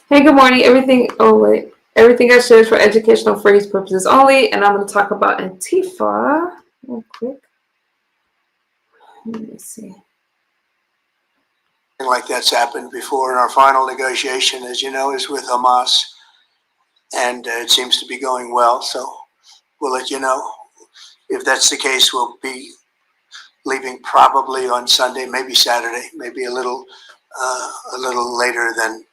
Hey, good morning. Everything I share is for educational phrase purposes only, and I'm going to talk about Antifa real quick. Let me see. Like that's happened before. In our final negotiation, as you know, is with Hamas, and it seems to be going well. So we'll let you know. If that's the case, we'll be leaving probably on Sunday, maybe Saturday, maybe a little later than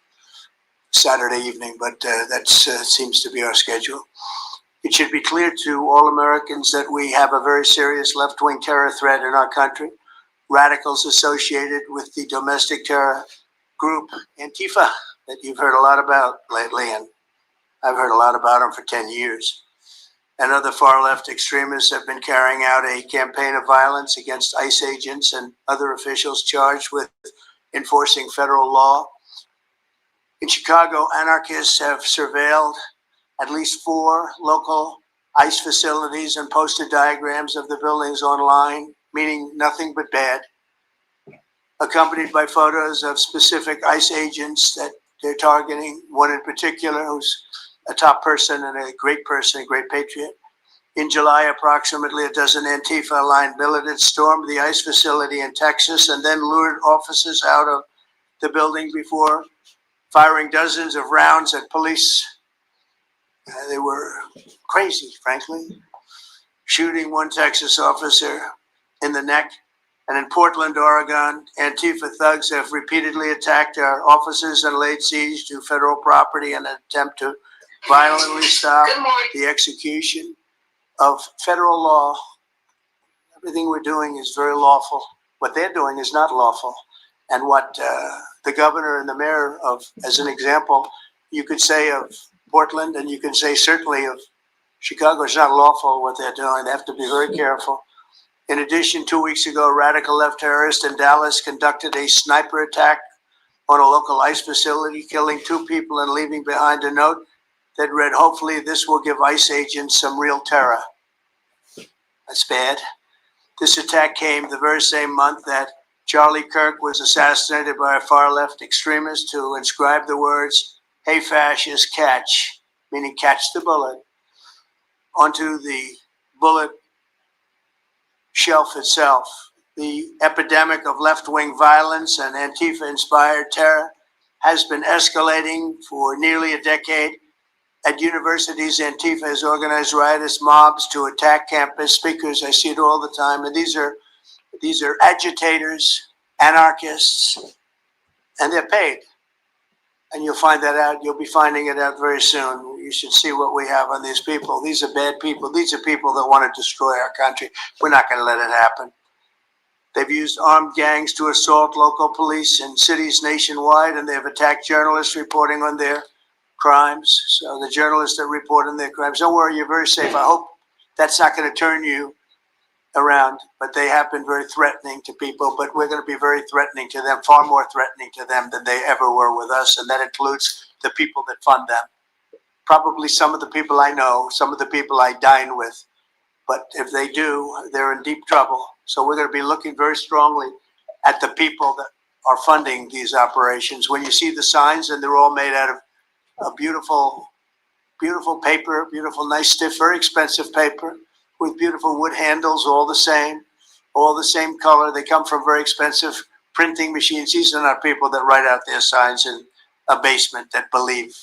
Saturday evening, but that seems to be our schedule. It should be clear to all Americans that we have a very serious left-wing terror threat in our country. Radicals associated with the domestic terror group Antifa that you've heard a lot about lately, and I've heard a lot about them for 10 years. And other far-left extremists have been carrying out a campaign of violence against ICE agents and other officials charged with enforcing federal law. In Chicago, anarchists have surveilled at least 4 local ICE facilities and posted diagrams of the buildings online, meaning nothing but bad, accompanied by photos of specific ICE agents that they're targeting, one in particular who's a top person and a great patriot. In July, approximately a dozen Antifa-aligned militants stormed the ICE facility in Texas and then lured officers out of the building before firing dozens of rounds at police. They were crazy, frankly, shooting one Texas officer in the neck. And in Portland, Oregon, Antifa thugs have repeatedly attacked our officers and laid siege to federal property in an attempt to violently stop the execution of federal law. Everything we're doing is very lawful. What they're doing is not lawful. And what the governor and the mayor of, as an example, you could say of Portland, and you can say certainly of Chicago, is not lawful what they're doing. They have to be very careful. In addition, 2 weeks ago, a radical left terrorist in Dallas conducted a sniper attack on a local ICE facility, killing 2 people and leaving behind a note that read, "Hopefully this will give ICE agents some real terror." That's bad. This attack came the very same month that Charlie Kirk was assassinated by a far-left extremist who inscribed the words, "Hey fascist, catch," meaning catch the bullet, onto the bullet shelf itself. The epidemic of left-wing violence and Antifa-inspired terror has been escalating for nearly a decade. At universities, Antifa has organized riotous mobs to attack campus speakers. I see it all the time. And these are agitators, anarchists, and they're paid. And you'll find that out. You'll be finding it out very soon. You should see what we have on these people. These are bad people. These are people that want to destroy our country. We're not going to let it happen. They've used armed gangs to assault local police in cities nationwide, and they've attacked journalists reporting on their crimes. So the journalists that report on their crimes, don't worry, you're very safe. I hope that's not going to turn you around, but they have been very threatening to people, but we're going to be very threatening to them, far more threatening to them than they ever were with us, and that includes the people that fund them. Probably some of the people I know, some of the people I dine with, but if they do, they're in deep trouble. So we're going to be looking very strongly at the people that are funding these operations. When you see the signs, and they're all made out of a beautiful paper, beautiful, nice, stiff, very expensive paper with beautiful wood handles, all the same color. They come from very expensive printing machines. These are not people that write out their signs in a basement that believe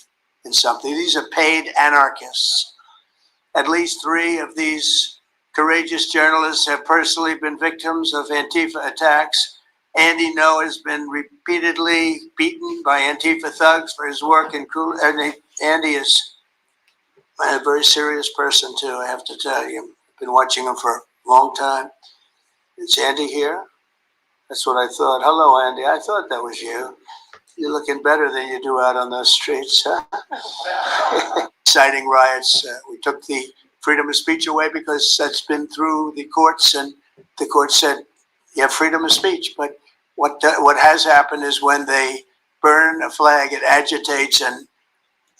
in something. These are paid anarchists. At least 3 of these courageous journalists have personally been victims of Antifa attacks. Andy Ngo has been repeatedly beaten by Antifa thugs for his work in crew. Andy is a very serious person too, I have to tell you. I've been watching him for a long time. Is Andy here? That's what I thought. Hello, Andy. I thought that was you. You're looking better than you do out on those streets, huh? Inciting riots. We took the freedom of speech away because that's been through the courts, and the court said you have freedom of speech. But what has happened is when they burn a flag, it agitates and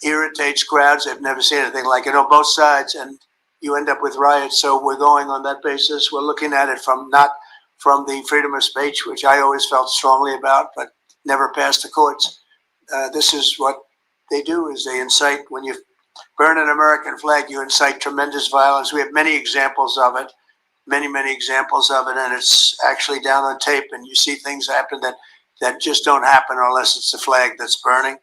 irritates crowds. I've never seen anything like it on both sides, and you end up with riots. So we're going on that basis. We're looking at it from not from the freedom of speech, which I always felt strongly about, but never passed the courts. This is what they do is they incite, when you burn an American flag, you incite tremendous violence. We have many examples of it, many examples of it, and it's actually down on tape, and you see things happen that just don't happen unless it's a flag that's burning.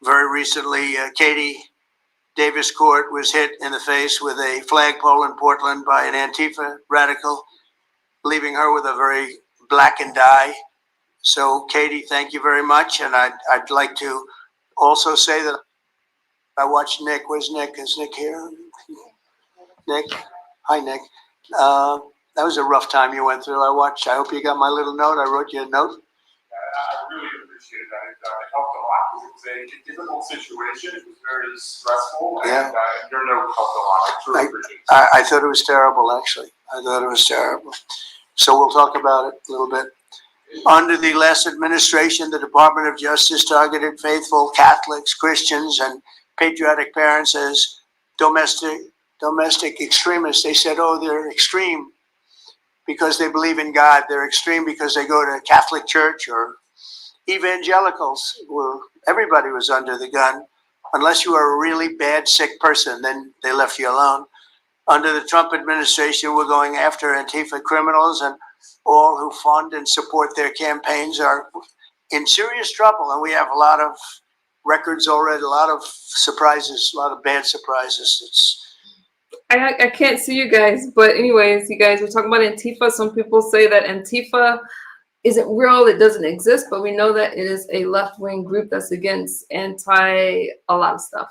Very recently, Katie Davis Court was hit in the face with a flagpole in Portland by an Antifa radical, leaving her with a very blackened eye. So, Katie, thank you very much. And I'd like to also say that I watched Nick. Where's Nick? Is Nick here? Nick? Hi, Nick. That was a rough time you went through. I hope you got my little note. I wrote you a note. I really appreciate that. It helped a lot because it was a difficult situation. It was very stressful, and your note helped a lot. I truly appreciate it. I thought it was terrible, actually. I thought it was terrible. So we'll talk about it a little bit. Under the last administration, the Department of Justice targeted faithful Catholics, Christians, and patriotic parents as domestic extremists. They said, oh, they're extreme because they believe in God. They're extreme because they go to Catholic church, or evangelicals, where everybody was under the gun. Unless you were a really bad, sick person, then they left you alone. Under the Trump administration, we're going after Antifa criminals, and all who fund and support their campaigns are in serious trouble. And we have a lot of records already, a lot of surprises, a lot of bad surprises. I can't see you guys, but anyways, you guys, we're talking about Antifa. Some people say that Antifa isn't real, it doesn't exist, but we know that it is a left-wing group that's against a lot of stuff.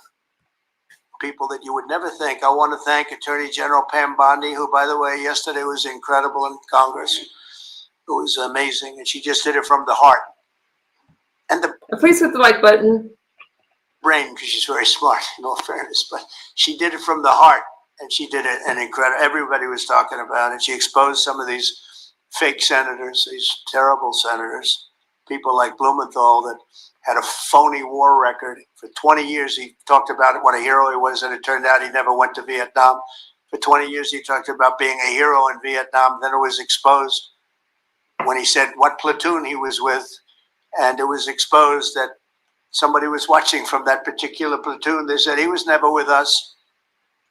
People that you would never think. I want to thank Attorney General Pam Bondi, who, by the way, yesterday was incredible in Congress. It was amazing, and she just did it from the heart. And please hit the like button. Brain, because she's very smart, in all fairness, but she did it from the heart, and she did it an incredible. Everybody was talking about it. She exposed some of these fake senators, these terrible senators, people like Blumenthal that had a phony war record. For 20 years, he talked about what a hero he was, and it turned out he never went to Vietnam. For 20 years, he talked about being a hero in Vietnam. Then it was exposed when he said what platoon he was with, and it was exposed that somebody was watching from that particular platoon. They said he was never with us.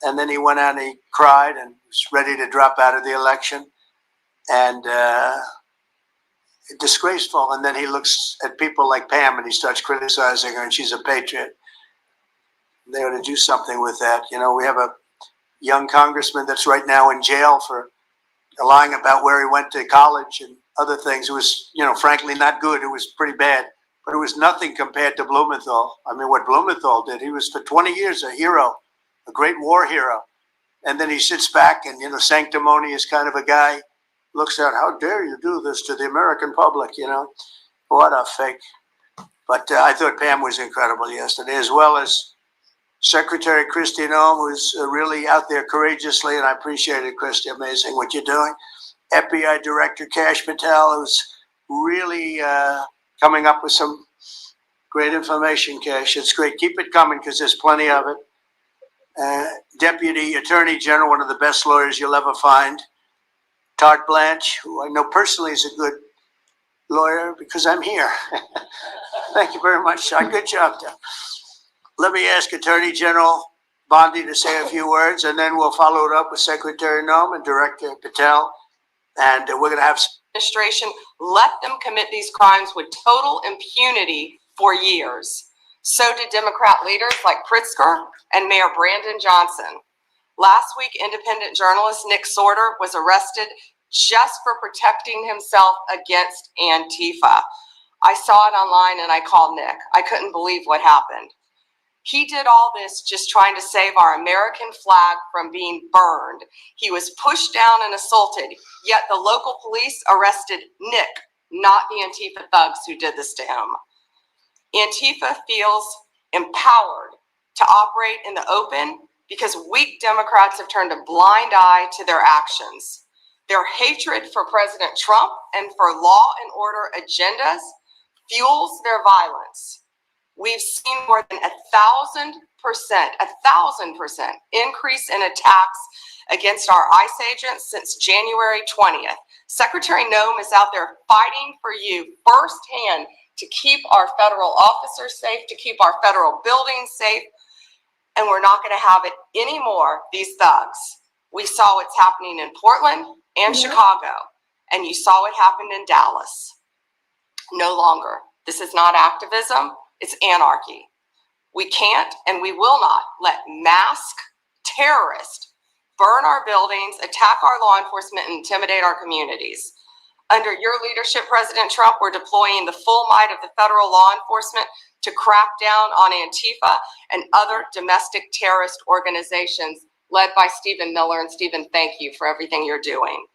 And then he went out and he cried and was ready to drop out of the election. And disgraceful. And then he looks at people like Pam and he starts criticizing her, and she's a patriot. They ought to do something with that. You know, we have a young congressman that's right now in jail for lying about where he went to college and other things. It was, you know, frankly not good. It was pretty bad. But it was nothing compared to Blumenthal. I mean, what Blumenthal did, he was for 20 years a hero, a great war hero. And then he sits back and, you know, sanctimonious kind of a guy, looks out, how dare you do this to the American public, you know? What a fake. But I thought Pam was incredible yesterday, as well as Secretary Kristi Noem, who's really out there courageously, and I appreciate it, Kristi, amazing what you're doing. FBI Director Kash Patel, who's really coming up with some great information, Kash. It's great. Keep it coming because there's plenty of it. Deputy Attorney General, one of the best lawyers you'll ever find, Todd Blanche, who I know personally is a good lawyer because I'm here. Thank you very much, Todd. Good job, Todd. Let me ask Attorney General Bondi to say a few words, and then we'll follow it up with Secretary Noem and Director Patel. And we're going to have administration let them commit these crimes with total impunity for years. So did Democrat leaders like Pritzker and Mayor Brandon Johnson. Last week, independent journalist Nick Sorter was arrested just for protecting himself against Antifa. I saw it online and I called Nick. I couldn't believe what happened. He did all this just trying to save our American flag from being burned. He was pushed down and assaulted, yet the local police arrested Nick, not the Antifa thugs who did this to him. Antifa feels empowered to operate in the open because weak Democrats have turned a blind eye to their actions. Their hatred for President Trump and for law and order agendas fuels their violence. We've seen more than 1,000% increase in attacks against our ICE agents since January 20th. Secretary Noem is out there fighting for you firsthand to keep our federal officers safe, to keep our federal buildings safe, and we're not going to have it anymore, these thugs. We saw what's happening in Portland and Chicago, and you saw what happened in Dallas. No longer. This is not activism, it's anarchy. We can't and we will not let masked terrorists burn our buildings, attack our law enforcement, and intimidate our communities. Under your leadership, President Trump, we're deploying the full might of the federal law enforcement to crack down on Antifa and other domestic terrorist organizations led by Stephen Miller. And Stephen, thank you for everything you're doing.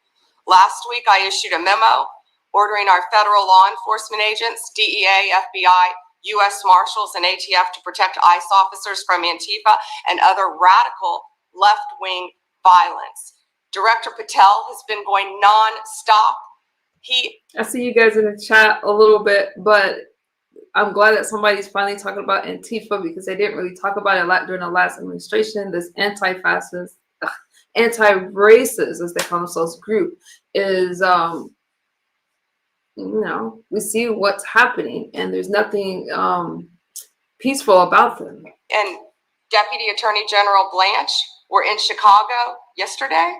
Last week, I issued a memo ordering our federal law enforcement agents, DEA, FBI, U.S. Marshals, and ATF to protect ICE officers from Antifa and other radical left-wing violence. Director Patel has been going non-stop. I see you guys in the chat a little bit, but I'm glad that somebody's finally talking about Antifa, because they didn't really talk about it a lot during the last administration. This anti-fascist, anti-racist, as they call themselves, group is, we see what's happening, and there's nothing peaceful about them. And Deputy Attorney General Blanche were in Chicago yesterday.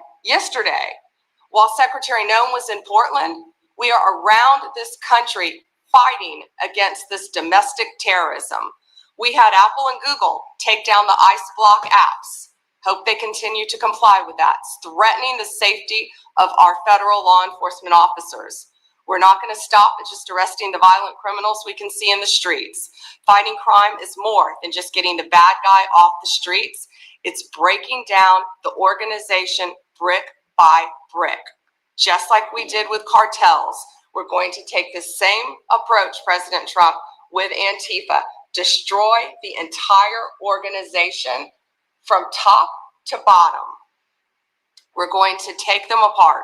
While Secretary Noem was in Portland, we are around this country fighting against this domestic terrorism. We had Apple and Google take down the ICE block apps. Hope they continue to comply with that. It's threatening the safety of our federal law enforcement officers. We're not going to stop at just arresting the violent criminals we can see in the streets. Fighting crime is more than just getting the bad guy off the streets. It's breaking down the organization brick by brick. Just like we did with cartels, we're going to take the same approach, President Trump, with Antifa. Destroy the entire organization from top to bottom. We're going to take them apart.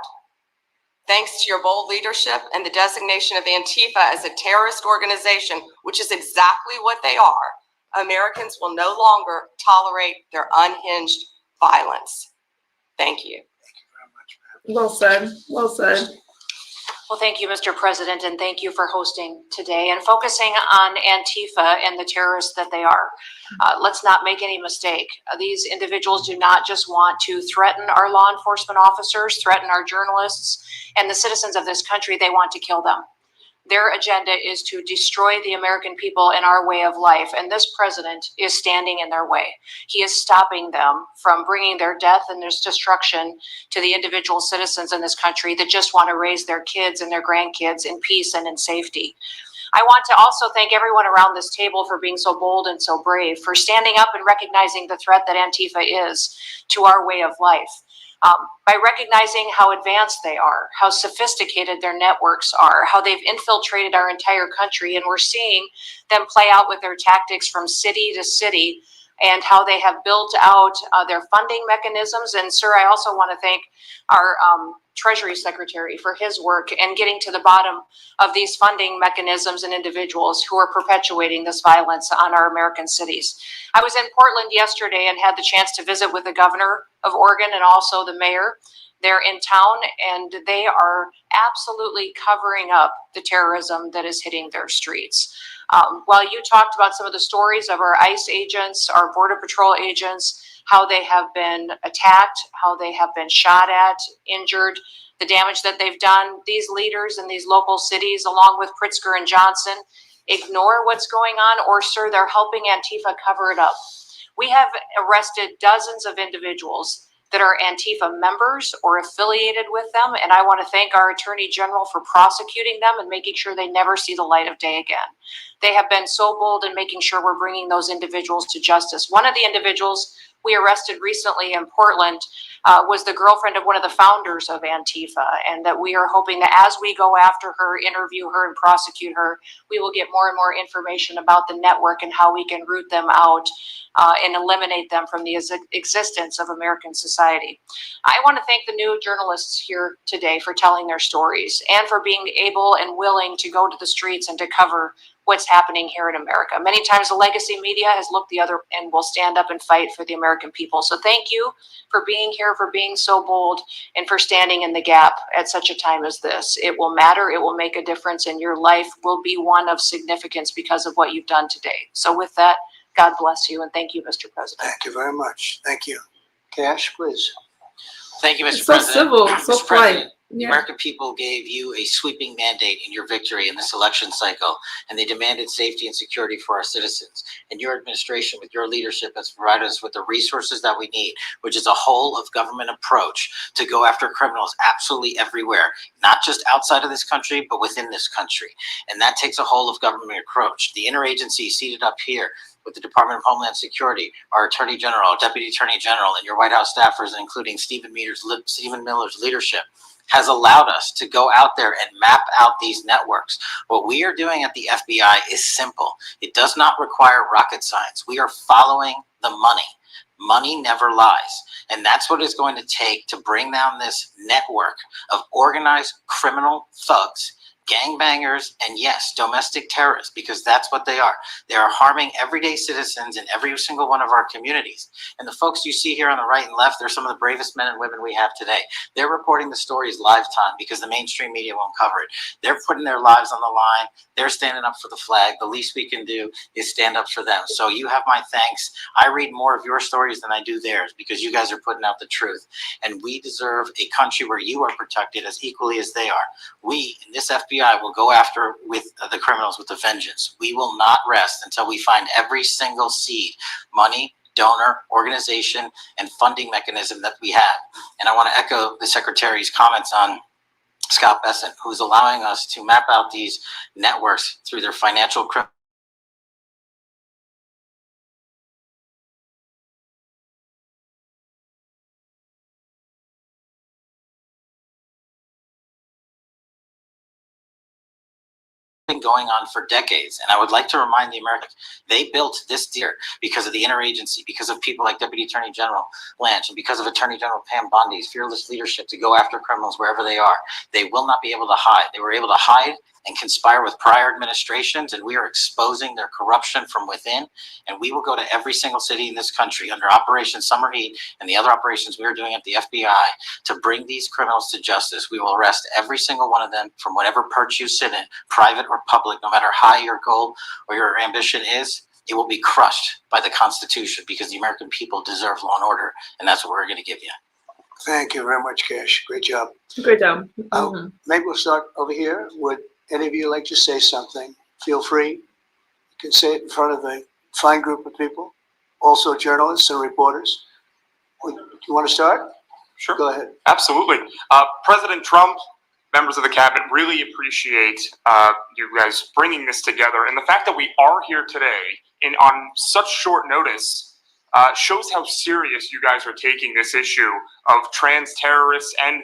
Thanks to your bold leadership and the designation of Antifa as a terrorist organization, which is exactly what they are, Americans will no longer tolerate their unhinged violence. Thank you. Well said. Well said. Well, thank you, Mr. President, and thank you for hosting today and focusing on Antifa and the terrorists that they are. Let's not make any mistake. These individuals do not just want to threaten our law enforcement officers, threaten our journalists, and the citizens of this country. They want to kill them. Their agenda is to destroy the American people and our way of life, and this president is standing in their way. He is stopping them from bringing their death and their destruction to the individual citizens in this country that just want to raise their kids and their grandkids in peace and in safety. I want to also thank everyone around this table for being so bold and so brave, for standing up and recognizing the threat that Antifa is to our way of life. By recognizing how advanced they are, how sophisticated their networks are, how they've infiltrated our entire country, and we're seeing them play out with their tactics from city to city, and how they have built out their funding mechanisms. And sir, I also want to thank our Treasury Secretary for his work and getting to the bottom of these funding mechanisms and individuals who are perpetuating this violence on our American cities. I was in Portland yesterday and had the chance to visit with the governor of Oregon and also the mayor. They're in town, and they are absolutely covering up the terrorism that is hitting their streets. While you talked about some of the stories of our ICE agents, our Border Patrol agents, how they have been attacked, how they have been shot at, injured, the damage that they've done, these leaders in these local cities, along with Pritzker and Johnson, ignore what's going on, or sir, they're helping Antifa cover it up. We have arrested dozens of individuals that are Antifa members or affiliated with them, and I want to thank our Attorney General for prosecuting them and making sure they never see the light of day again. They have been so bold in making sure we're bringing those individuals to justice. One of the individuals we arrested recently in Portland was the girlfriend of one of the founders of Antifa, and that we are hoping that as we go after her, interview her, and prosecute her, we will get more and more information about the network and how we can root them out and eliminate them from the existence of American society. I want to thank the new journalists here today for telling their stories and for being able and willing to go to the streets and to cover what's happening here in America. Many times the legacy media has looked the other and will stand up and fight for the American people. So thank you for being here, for being so bold, and for standing in the gap at such a time as this. It will matter, it will make a difference, and your life will be one of significance because of what you've done today. So with that, God bless you, and thank you, Mr. President. Thank you very much. Thank you. Cash, please. Thank you, Mr. It's so President. civil, so Mr. polite. President, the Yeah. American people gave you a sweeping mandate in your victory in this election cycle, and they demanded safety and security for our citizens. And your administration, with your leadership, has provided us with the resources that we need, which is a whole of government approach to go after criminals absolutely everywhere, not just outside of this country, but within this country. And that takes a whole of government approach. The interagency seated up here with the Department of Homeland Security, our Attorney General, our Deputy Attorney General, and your White House staffers, including Stephen Miller's leadership, has allowed us to go out there and map out these networks. What we are doing at the FBI is simple. It does not require rocket science. We are following the money. Money never lies. And that's what it's going to take to bring down this network of organized criminal thugs, gangbangers, and yes, domestic terrorists, because that's what they are. They are harming everyday citizens in every single one of our communities. And the folks you see here on the right and left, they're some of the bravest men and women we have today. They're reporting the stories live time because the mainstream media won't cover it. They're putting their lives on the line. They're standing up for the flag. The least we can do is stand up for them. So you have my thanks. I read more of your stories than I do theirs because you guys are putting out the truth. And we deserve a country where you are protected as equally as they are. We, in this FBI, will go after with the criminals with a vengeance. We will not rest until we find every single seed, money, donor, organization, and funding mechanism that we have. And I want to echo the Secretary's comments on Scott Bessent, who's allowing us to map out these networks through their financial going on for decades. And I would like to remind the Americans, they built this deal because of the interagency, because of people like Deputy Attorney General Blanche, and because of Attorney General Pam Bondi's fearless leadership to go after criminals wherever they are. They will not be able to hide. They were able to hide and conspire with prior administrations, and we are exposing their corruption from within. And we will go to every single city in this country under Operation Summer Heat and the other operations we are doing at the FBI to bring these criminals to justice. We will arrest every single one of them from whatever perch you sit in, private or public, no matter how your goal or your ambition is. It will be crushed by the Constitution because the American people deserve law and order, and that's what we're going to give you. Thank you very much, Cash. Great job. Great job. Maybe we'll start over here. Would any of you like to say something? Feel free. You can say it in front of a fine group of people, also journalists and reporters. Do you want to start? Sure. Go ahead. Absolutely. President Trump, members of the cabinet, really appreciate you guys bringing this together. And the fact that we are here today on such short notice shows how serious you guys are taking this issue of trans terrorists and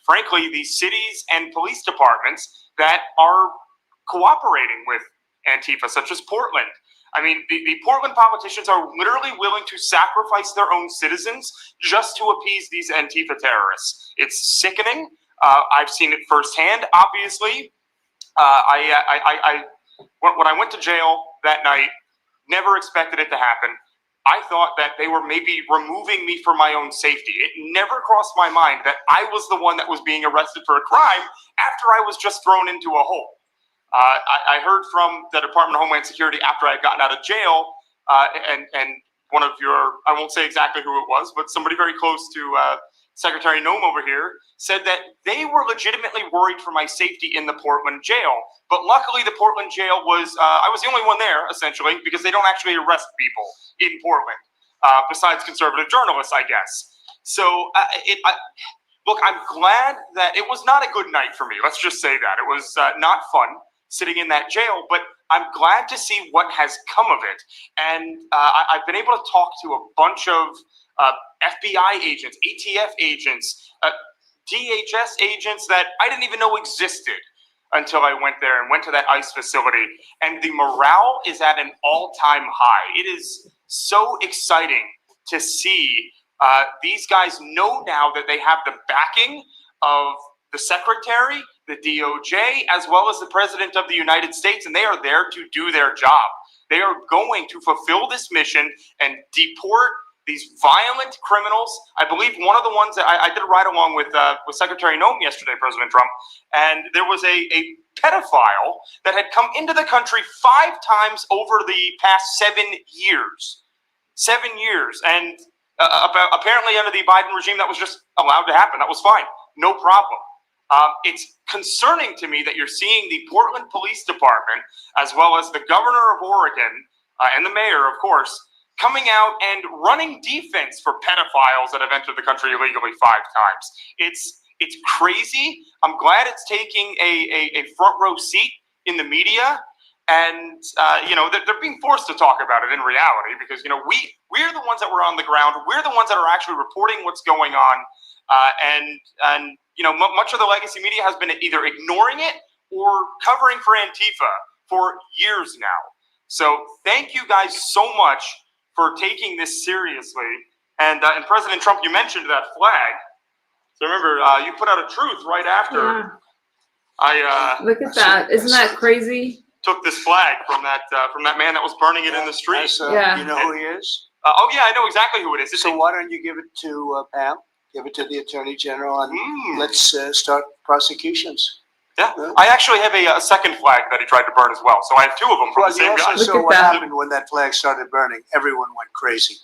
frankly, the cities and police departments that are cooperating with Antifa, such as Portland. I mean, the Portland politicians are literally willing to sacrifice their own citizens just to appease these Antifa terrorists. It's sickening. I've seen it firsthand, obviously. When I went to jail that night, never expected it to happen. I thought that they were maybe removing me for my own safety. It never crossed my mind that I was the one that was being arrested for a crime after I was just thrown into a hole. I heard from the Department of Homeland Security after I had gotten out of jail, and one of your, I won't say exactly who it was, but somebody very close to Secretary Noem over here said that they were legitimately worried for my safety in the Portland jail. But luckily the Portland jail was, I was the only one there essentially, because they don't actually arrest people in Portland, besides conservative journalists, I guess. So look, I'm glad that it was not a good night for me. Let's just say that. It was not fun sitting in that jail, but I'm glad to see what has come of it. And I've been able to talk to a bunch of FBI agents, ATF agents, DHS agents that I didn't even know existed until I went there and went to that ICE facility. And the morale is at an all-time high. It is so exciting to see these guys know now that they have the backing of the secretary the DOJ, as well as the President of the United States, and they are there to do their job. They are going to fulfill this mission and deport these violent criminals. I believe one of the ones that I did a ride along with Secretary Noem yesterday, President Trump, and there was a pedophile that had come into the country 5 times over the past 7 years. 7 years. And apparently under the Biden regime, that was just allowed to happen. That was fine. No problem. It's concerning to me that you're seeing the Portland Police Department, as well as the governor of Oregon and the mayor, of course, coming out and running defense for pedophiles that have entered the country illegally 5 times. It's crazy. I'm glad it's taking a front row seat in the media, and they're being forced to talk about it in reality because we're the ones that were on the ground. We're the ones that are actually reporting what's going on, and much of the legacy media has been either ignoring it or covering for Antifa for years now. So thank you guys so much for taking this seriously. And President Trump, you mentioned that flag. So remember, you put out a truth right after I look at that. Isn't that crazy? Took this flag from that man that was burning it in the street. You know who he is? Oh yeah, I know exactly who it is. So why don't you give it to Pam? Give it to the Attorney General, and let's start prosecutions. Yeah, I actually have a second flag that he tried to burn as well. So I have 2 of them from the same guy. So what happened when that flag started burning? Everyone went crazy,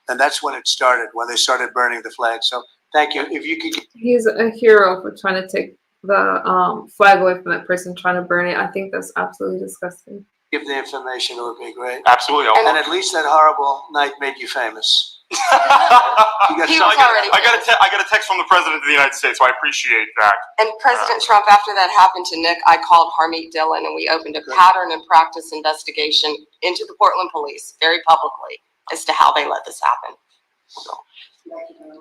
and that's when it started. When they started burning the flag. So thank you. If you could, he's a hero for trying to take the flag away from that person trying to burn it. I think that's absolutely disgusting. give the information, it would be great. Absolutely. And at least that horrible night made you famous. I got a text from the President of the United States, so I appreciate that. And President Trump, after that happened to Nick, I called Harmeet Dillon and we opened a pattern and practice investigation into the Portland police very publicly as to how they let this happen. So,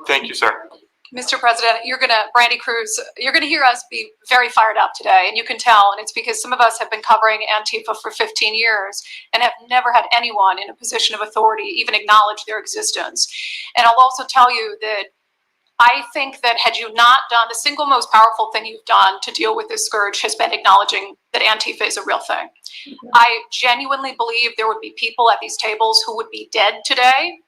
thank you, sir. Mr. President, Brandy Cruz, you're gonna hear us be very fired up today, and you can tell, and it's because some of us have been covering Antifa for 15 years and have never had anyone in a position of authority even acknowledge their existence. And I'll also tell you that I think that had you not done, the single most powerful thing you've done to deal with this scourge has been acknowledging that Antifa is a real thing. I genuinely believe there would be people at these tables who would be dead today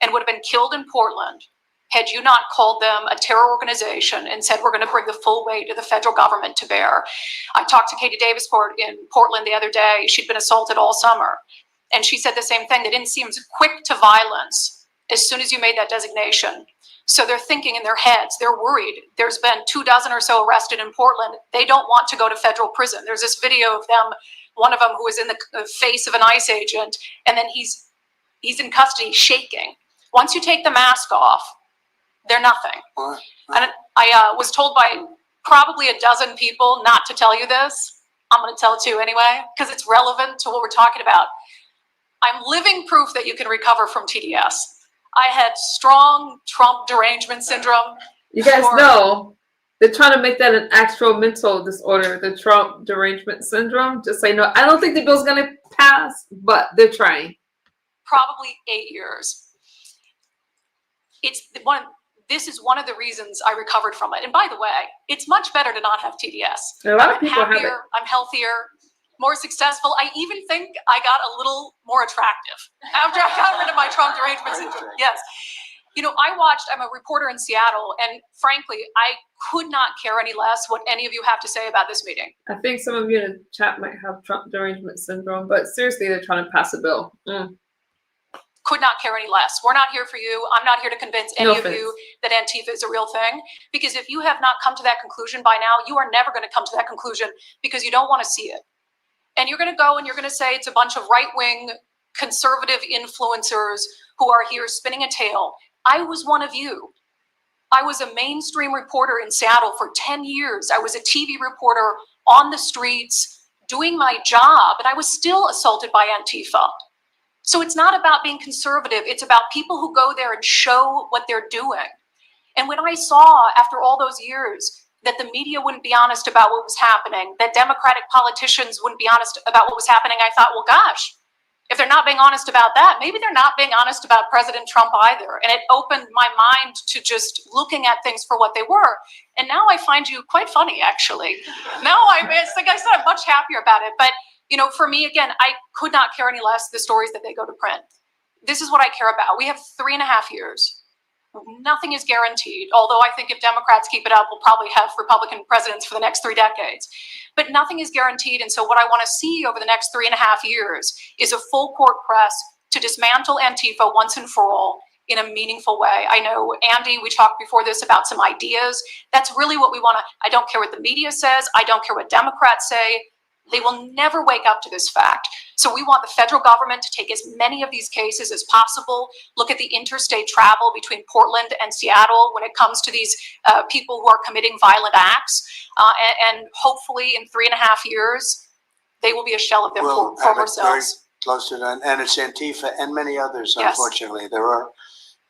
and would have been killed in Portland had you not called them a terror organization and said, we're going to bring the full weight of the federal government to bear. I talked to Katie Davisport in Portland the other day. She'd been assaulted all summer. And she said the same thing. They didn't seem quick to violence as soon as you made that designation. So they're thinking in their heads, they're worried. There's been 24 or so arrested in Portland. They don't want to go to federal prison. There's this video of them, one of them who was in the face of an ICE agent, and then he's in custody shaking. Once you take the mask off, they're nothing. And I was told by probably a dozen people not to tell you this. I'm going to tell it to you anyway, because it's relevant to what we're talking about. I'm living proof that you can recover from TDS. I had strong Trump derangement syndrome. You guys know they're trying to make that an actual mental disorder, the Trump derangement syndrome. Just so you know, I don't think the bill's going to pass, but they're trying. Probably 8 years. This is one of the reasons I recovered from it. And by the way, it's much better to not have TDS. A lot of people happier, have it. I'm healthier, more successful. I even think I got a little more attractive after I got rid of my Trump derangement syndrome. Yes. You know, I'm a reporter in Seattle, and frankly, I could not care any less what any of you have to say about this meeting. I think some of you in the chat might have Trump derangement syndrome, but seriously, they're trying to pass a bill. Could not care any less. We're not here for you. I'm not here to convince any of you that Antifa is a real thing. Because if you have not come to that conclusion by now, you are never going to come to that conclusion because you don't want to see it. And you're going to go and you're going to say it's a bunch of right-wing conservative influencers who are here spinning a tale. I was one of you. I was a mainstream reporter in Seattle for 10 years. I was a TV reporter on the streets doing my job, and I was still assaulted by Antifa. So it's not about being conservative. It's about people who go there and show what they're doing. And when I saw after all those years that the media wouldn't be honest about what was happening, that Democratic politicians wouldn't be honest about what was happening, I thought, well, gosh, If they're not being honest about that, maybe they're not being honest about President Trump either. And it opened my mind to just looking at things for what they were. And now I find you quite funny, actually. Now it's like I said, I'm much happier about it. But, you know, for me, again, I could not care any less the stories that they go to print. This is what I care about. We have 3.5 years. Nothing is guaranteed, although I think if Democrats keep it up, we'll probably have Republican presidents for the next 3 decades. But nothing is guaranteed. And so what I want to see over the next 3.5 years is a full court press to dismantle Antifa once and for all in a meaningful way. I know, Andy, we talked before this about some ideas. That's really what we want to, I don't care what the media says. I don't care what Democrats say. They will never wake up to this fact. So we want the federal government to take as many of these cases as possible, look at the interstate travel between Portland and Seattle when it comes to these people who are committing violent acts. And hopefully in 3.5 years, they will be a shell of their former selves. Very close to that. And it's Antifa and many others, Yes. unfortunately. There are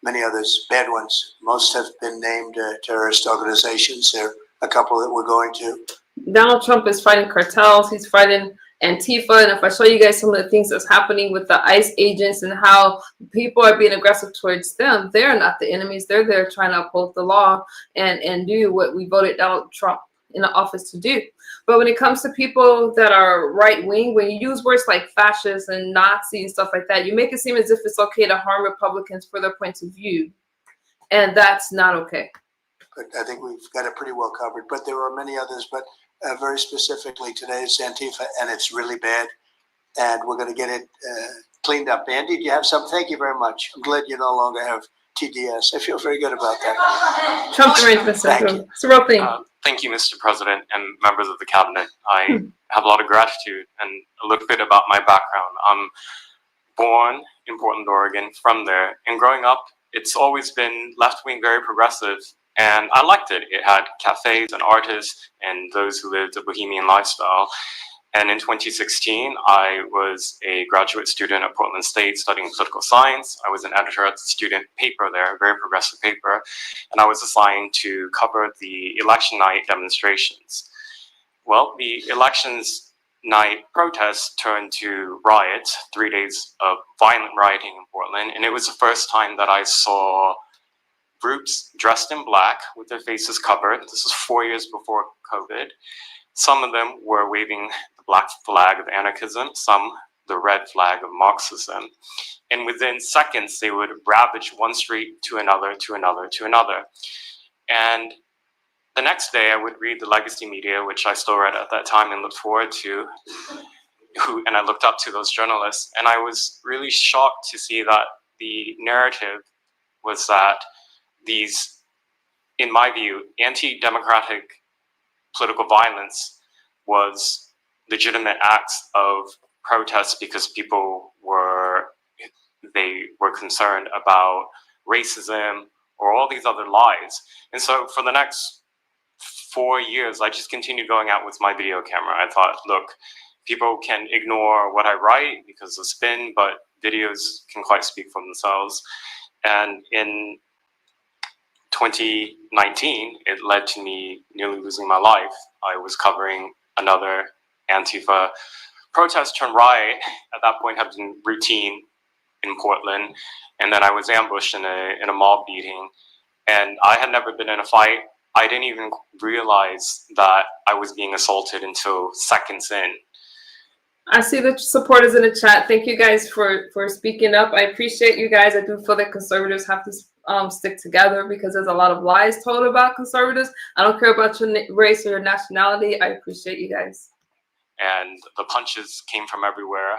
many others, bad ones. Most have been named terrorist organizations. There are a couple that we're going to. Donald Trump is fighting cartels. He's fighting Antifa. And if I show you guys some of the things that's happening with the ICE agents and how people are being aggressive towards them, they're not the enemies. They're there trying to uphold the law and do what we voted Donald Trump in the office to do. But when it comes to people that are right wing, when you use words like fascist and Nazi and stuff like that, you make it seem as if it's okay to harm Republicans for their points of view. And that's not okay. But I think we've got it pretty well covered. But there are many others. But very specifically today, it's Antifa, and it's really bad. And we're going to get it cleaned up. Andy, do you have something? Thank you very much. I'm glad you no longer have TDS. I feel very good about that. Trump arrangements. It's a real thing. Thank you, Mr. President and members of the cabinet. I have a lot of gratitude and a little bit about my background. I'm born in Portland, Oregon, from there. And growing up, it's always been left-wing, very progressive. And I liked it. It had cafes and artists and those who lived a bohemian lifestyle. And in 2016, I was a graduate student at Portland State studying political science. I was an editor at the student paper there, a very progressive paper. And I was assigned to cover the election night demonstrations. Well, the elections night protests turned to riots, 3 days of violent rioting in Portland. And it was the first time that I saw groups dressed in black with their faces covered. This was 4 years before COVID. Some of them were waving the black flag of anarchism, some the red flag of Marxism. And within seconds, they would ravage one street to another, to another, to another. And the next day, I would read the legacy media, which I still read at that time and looked forward to, and I looked up to those journalists. And I was really shocked to see that the narrative was that these, in my view, anti-democratic political violence was legitimate acts of protest because people were concerned about racism or all these other lies. And so for the next 4 years, I just continued going out with my video camera. I thought, look, people can ignore what I write because of spin, but videos can quite speak for themselves. And in 2019, it led to me nearly losing my life. I was covering another Antifa protest turned riot. At that point, had been routine in Portland, and then I was ambushed in a mob beating. And I had never been in a fight. I didn't even realize that I was being assaulted until seconds in. I see the supporters in the chat. Thank you guys for speaking up. I appreciate you guys. I do feel that conservatives have to stick together because there's a lot of lies told about conservatives. I don't care about your race or your nationality. I appreciate you guys. And the punches came from everywhere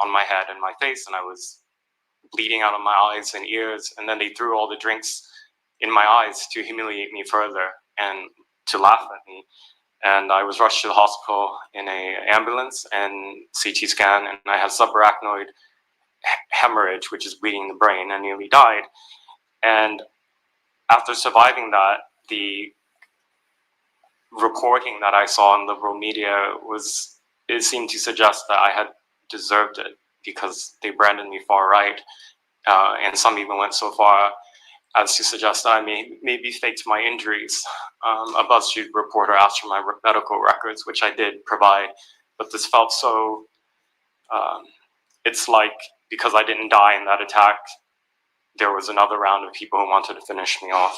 on my head and my face, and I was bleeding out of my eyes and ears. And then they threw all the drinks in my eyes to humiliate me further and to laugh at me. And I was rushed to the hospital in an ambulance and CT scan, and I had subarachnoid hemorrhage, which is bleeding the brain, and nearly died. And after surviving that, the reporting that I saw in liberal media it seemed to suggest that I had deserved it because they branded me far right. And some even went so far as to suggest that I maybe faked my injuries. A BuzzFeed reporter asked for my medical records, which I did provide, but this felt so it's like, because I didn't die in that attack, there was another round of people who wanted to finish me off.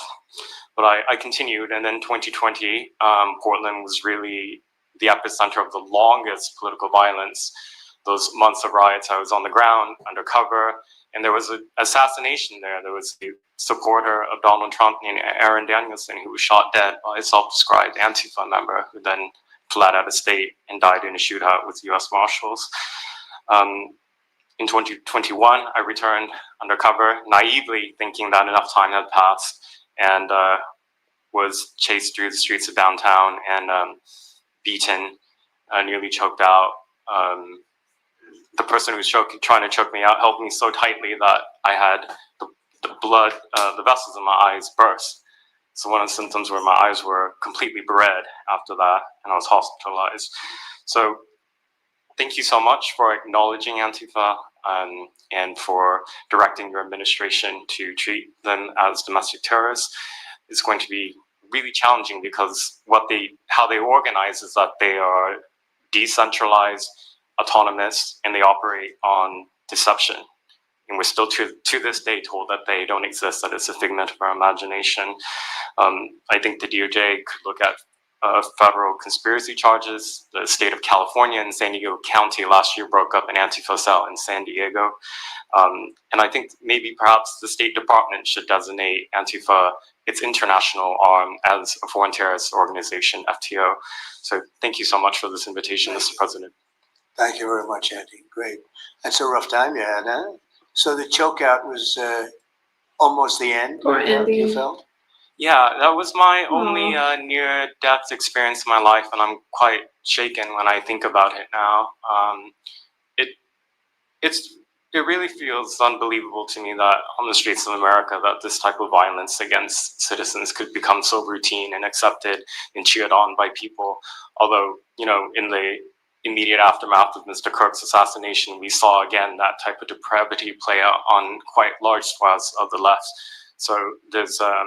But I continued, and then 2020, Portland was really the epicenter of the longest political violence. Those months of riots, I was on the ground, undercover, and there was an assassination there. There was a supporter of Donald Trump named Aaron Danielson who was shot dead by a self-described Antifa member who then fled out of state and died in a shootout with US Marshals. In 2021, I returned undercover, naively thinking that enough time had passed, and was chased through the streets of downtown and beaten, nearly choked out. The person who was trying to choke me out held me so tightly that I had the blood, the vessels in my eyes burst. So one of the symptoms were my eyes were completely red after that, and I was hospitalized. So thank you so much for acknowledging Antifa and for directing your administration to treat them as domestic terrorists. It's going to be really challenging because how they organize is that they are decentralized, autonomous, and they operate on deception. And we're still to this day told that they don't exist, that it's a figment of our imagination. I think the DOJ could look at federal conspiracy charges. The state of California and San Diego County last year broke up an Antifa cell in San Diego. And I think maybe perhaps the State Department should designate Antifa its international arm as a foreign terrorist organization, FTO. So thank you so much for this invitation, Mr. President. Thank you very much, Andy. Great. That's a rough time you had, huh? So the chokeout was almost the end, Or Andy. you felt? Yeah, that was my only near-death experience in my life, and I'm quite shaken when I think about it now. It really feels unbelievable to me that on the streets of America that this type of violence against citizens could become so routine and accepted and cheered on by people. Although, you know, in the immediate aftermath of Mr. Kirk's assassination, we saw again that type of depravity play out on quite large swaths of the left. So there's a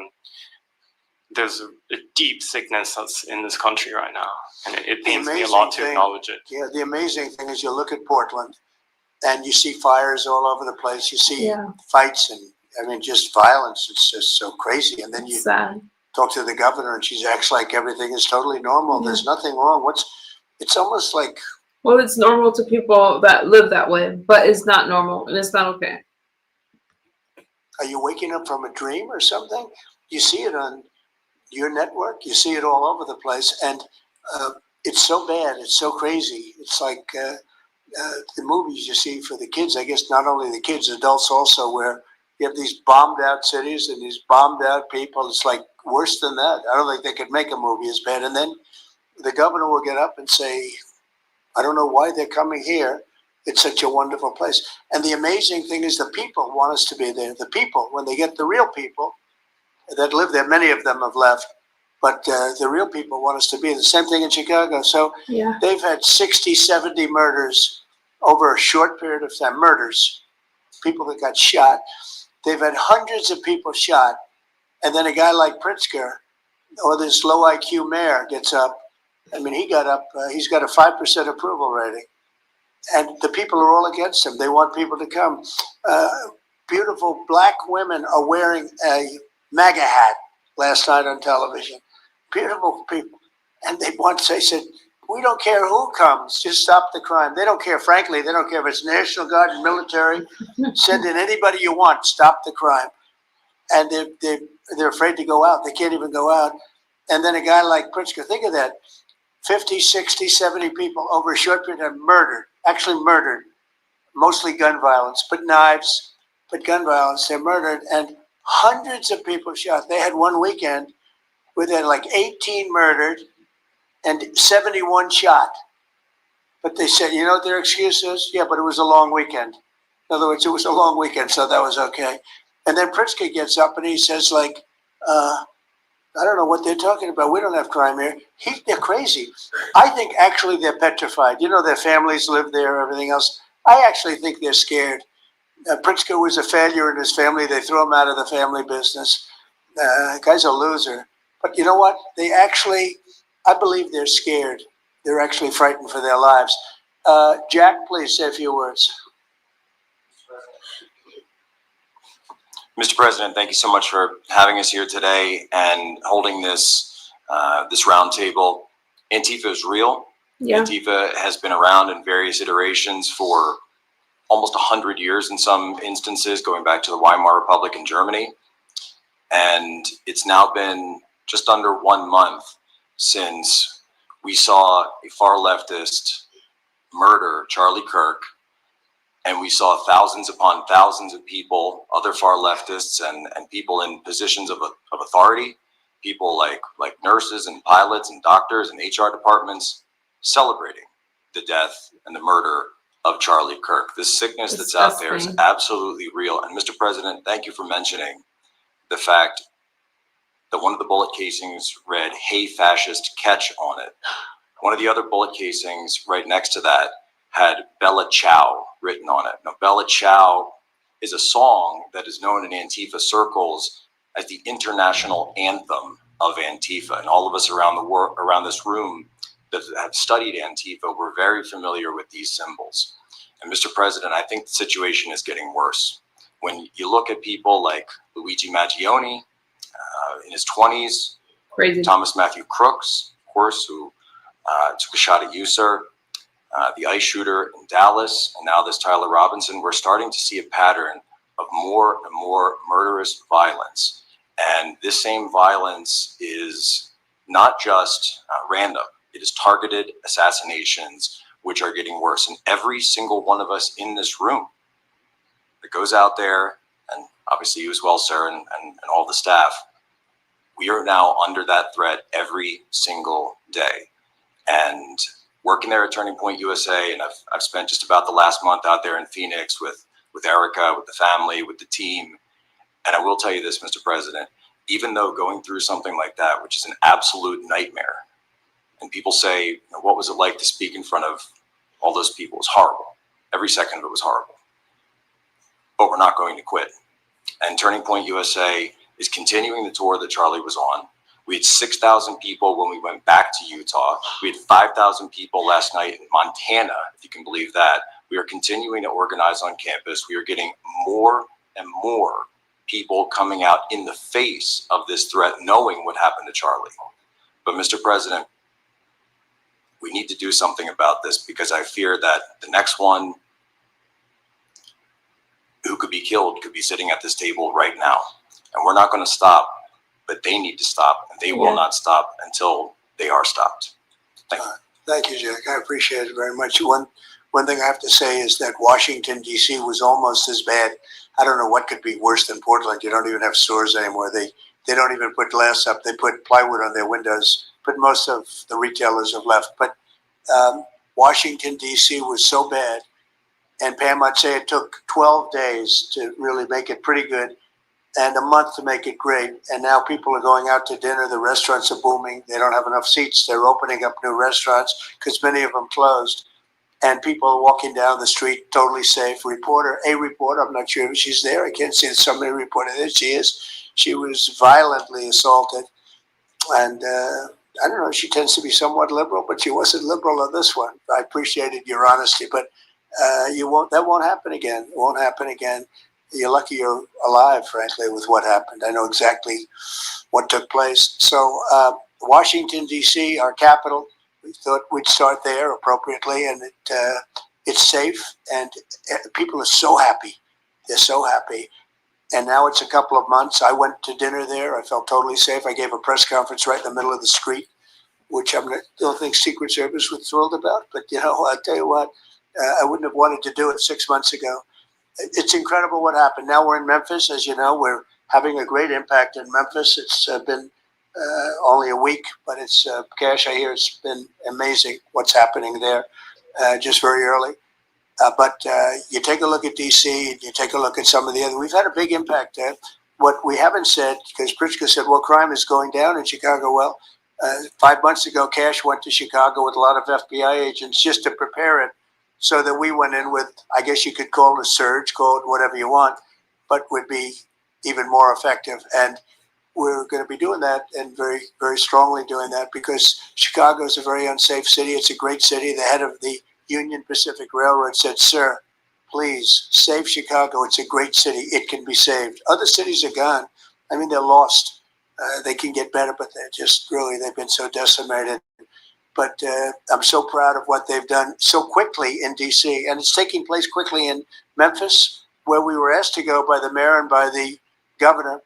deep sickness that's in this country right now, and it pains me a lot to acknowledge it. Yeah, the amazing thing is you look at Portland, and you see fires all over the place. You see fights and, I mean, just violence. It's just so crazy. And then you talk to the governor, and she acts like everything is totally normal. There's nothing wrong. It's almost like... Well, it's normal to people that live that way, but it's not normal, and it's not okay. Are you waking up from a dream or something? You see it on your network. You see it all over the place. And it's so bad. It's so crazy. It's like... the movies you see for the kids, I guess not only the kids, adults also, where you have these bombed out cities and these bombed out people. It's like worse than that. I don't think they could make a movie as bad. And then the governor will get up and say, I don't know why they're coming here. It's such a wonderful place. And the amazing thing is the people want us to be there. The people, when they get the real people that live there, many of them have left, but the real people want us to be. The same thing in Chicago. So they've had 60, 70 murders over a short period of time. Murders, people that got shot. They've had hundreds of people shot. And then a guy like Pritzker, or this low IQ mayor, gets up. I mean, he got up, he's got a 5% approval rating. And the people are all against him. They want people to come. Beautiful black women are wearing a MAGA hat last night on television. Beautiful people. And they said, we don't care who comes, just stop the crime. They don't care, frankly, they don't care if it's National Guard and military. Send in anybody you want, stop the crime. And they're afraid to go out. They can't even go out. And then a guy like Pritzker, think of that, 50, 60, 70 people over a short period of time murdered, actually murdered, mostly gun violence, but knives, but gun violence, they're murdered, and hundreds of people shot. They had one weekend where they had like 18 murdered and 71 shot. But they said, you know what their excuse is? Yeah, but it was a long weekend. In other words, it was a long weekend, so that was okay. And then Pritzker gets up and he says, like, I don't know what they're talking about. We don't have crime here. They're crazy. I think actually they're petrified. You know, their families live there, everything else. I actually think they're scared. Pritzker was a failure in his family. They threw him out of the family business. The guy's a loser. But you know what? They actually, I believe they're scared. They're actually frightened for their lives. Jack, please say a few words. Mr. President, thank you so much for having us here today and holding this this roundtable. Antifa is real. Yeah. Antifa has been around in various iterations for almost 100 years in some instances, going back to the Weimar Republic in Germany. And it's now been just under 1 month since we saw a far leftist murder Charlie Kirk, and we saw thousands upon thousands of people, other far leftists and people in positions of authority, people like nurses and pilots and doctors and HR departments celebrating the death and the murder of Charlie Kirk. This sickness that's out there is absolutely real. And Mr. President, thank you for mentioning the fact that one of the bullet casings read, "Hey fascist, catch" on it. One of the other bullet casings right next to that had Bella Ciao written on it. Now, Bella Ciao is a song that is known in Antifa circles as the international anthem of Antifa. And all of us around the world, around this room that have studied Antifa, we're very familiar with these symbols. And Mr. President, I think the situation is getting worse. When you look at people like Luigi Maggioni in his 20s, Crazy. Thomas Matthew Crooks, of course, who took a shot at you, sir, the ICE shooter in Dallas, and now this Tyler Robinson, we're starting to see a pattern of more and more murderous violence. And this same violence is not just random. It is targeted assassinations, which are getting worse. And every single one of us in this room that goes out there, and obviously you as well, sir, and all the staff, we are now under that threat every single day. And working there at Turning Point USA, and I've spent just about the last month out there in Phoenix with Erica, with the family, with the team. And I will tell you this, Mr. President, even though going through something like that, which is an absolute nightmare, and people say, you know, what was it like to speak in front of all those people? It was horrible. Every second of it was horrible. But we're not going to quit. And Turning Point USA is continuing the tour that Charlie was on. We had 6,000 people when we went back to Utah. We had 5,000 people last night in Montana, if you can believe that. We are continuing to organize on campus. We are getting more and more people coming out in the face of this threat, knowing what happened to Charlie. But Mr. President, we need to do something about this, because I fear that the next one who could be killed could be sitting at this table right now. And we're not going to stop, but they need to stop, and they will not stop until they are stopped. Thank you. Thank you, Jack. I appreciate it very much. One thing I have to say is that Washington, D.C. was almost as bad. I don't know what could be worse than Portland. You don't even have stores anymore. They don't even put glass up. They put plywood on their windows. But most of the retailers have left. But Washington, D.C. was so bad. And Pam, I'd say it took 12 days to really make it pretty good, and a month to make it great. And now people are going out to dinner. The restaurants are booming. They don't have enough seats. They're opening up new restaurants because many of them closed. And people are walking down the street totally safe. A reporter, I'm not sure if she's there. I can't see somebody reported there. She is. She was violently assaulted. And I don't know, she tends to be somewhat liberal, but she wasn't liberal on this one. I appreciated your honesty, but that won't happen again. It won't happen again. You're lucky you're alive, frankly, with what happened. I know exactly what took place. So Washington, D.C., our capital, we thought we'd start there appropriately, and it's safe, and people are so happy. They're so happy. And now it's a couple of months. I went to dinner there. I felt totally safe. I gave a press conference right in the middle of the street, which I don't think Secret Service was thrilled about. But, I'll tell you what, I wouldn't have wanted to do it 6 months ago. It's incredible what happened. Now we're in Memphis. As you know, we're having a great impact in Memphis. It's been only a week, but it's, Cash, I hear it's been amazing what's happening there just very early. But you take a look at D.C., and you take a look at some of the other. We've had a big impact there. What we haven't said, because Pritzker said, well, crime is going down in Chicago. Well, 5 months ago, Cash went to Chicago with a lot of FBI agents just to prepare it, so that we went in with, I guess you could call it a surge, call it whatever you want, but would be even more effective. And we're going to be doing that, and very, very strongly doing that, because Chicago is a very unsafe city. It's a great city. The head of the Union Pacific Railroad said, sir, please save Chicago. It's a great city. It can be saved. Other cities are gone. I mean, they're lost. They can get better, but they're just really, they've been so decimated. But I'm so proud of what they've done so quickly in D.C. And it's taking place quickly in Memphis, where we were asked to go by the mayor and by the governor.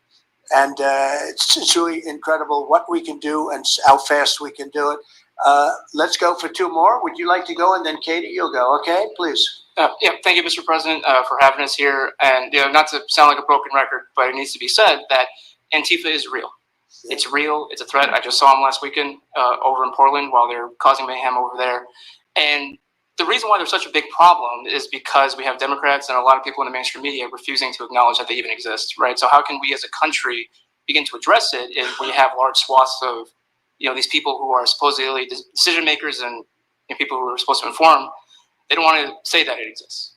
And it's really incredible what we can do and how fast we can do it. Let's go for two more. Would you like to go? And then Katie, you'll go. Okay, please. Yeah, thank you, Mr. President, for having us here. And not to sound like a broken record, but it needs to be said that Antifa is real. It's real. It's a threat. I just saw them last weekend over in Portland while they're causing mayhem over there. And the reason why there's such a big problem is because we have Democrats and a lot of people in the mainstream media refusing to acknowledge that they even exist, right? So how can we as a country begin to address it if we have large swaths of, these people who are supposedly decision makers and people who are supposed to inform, they don't want to say that it exists.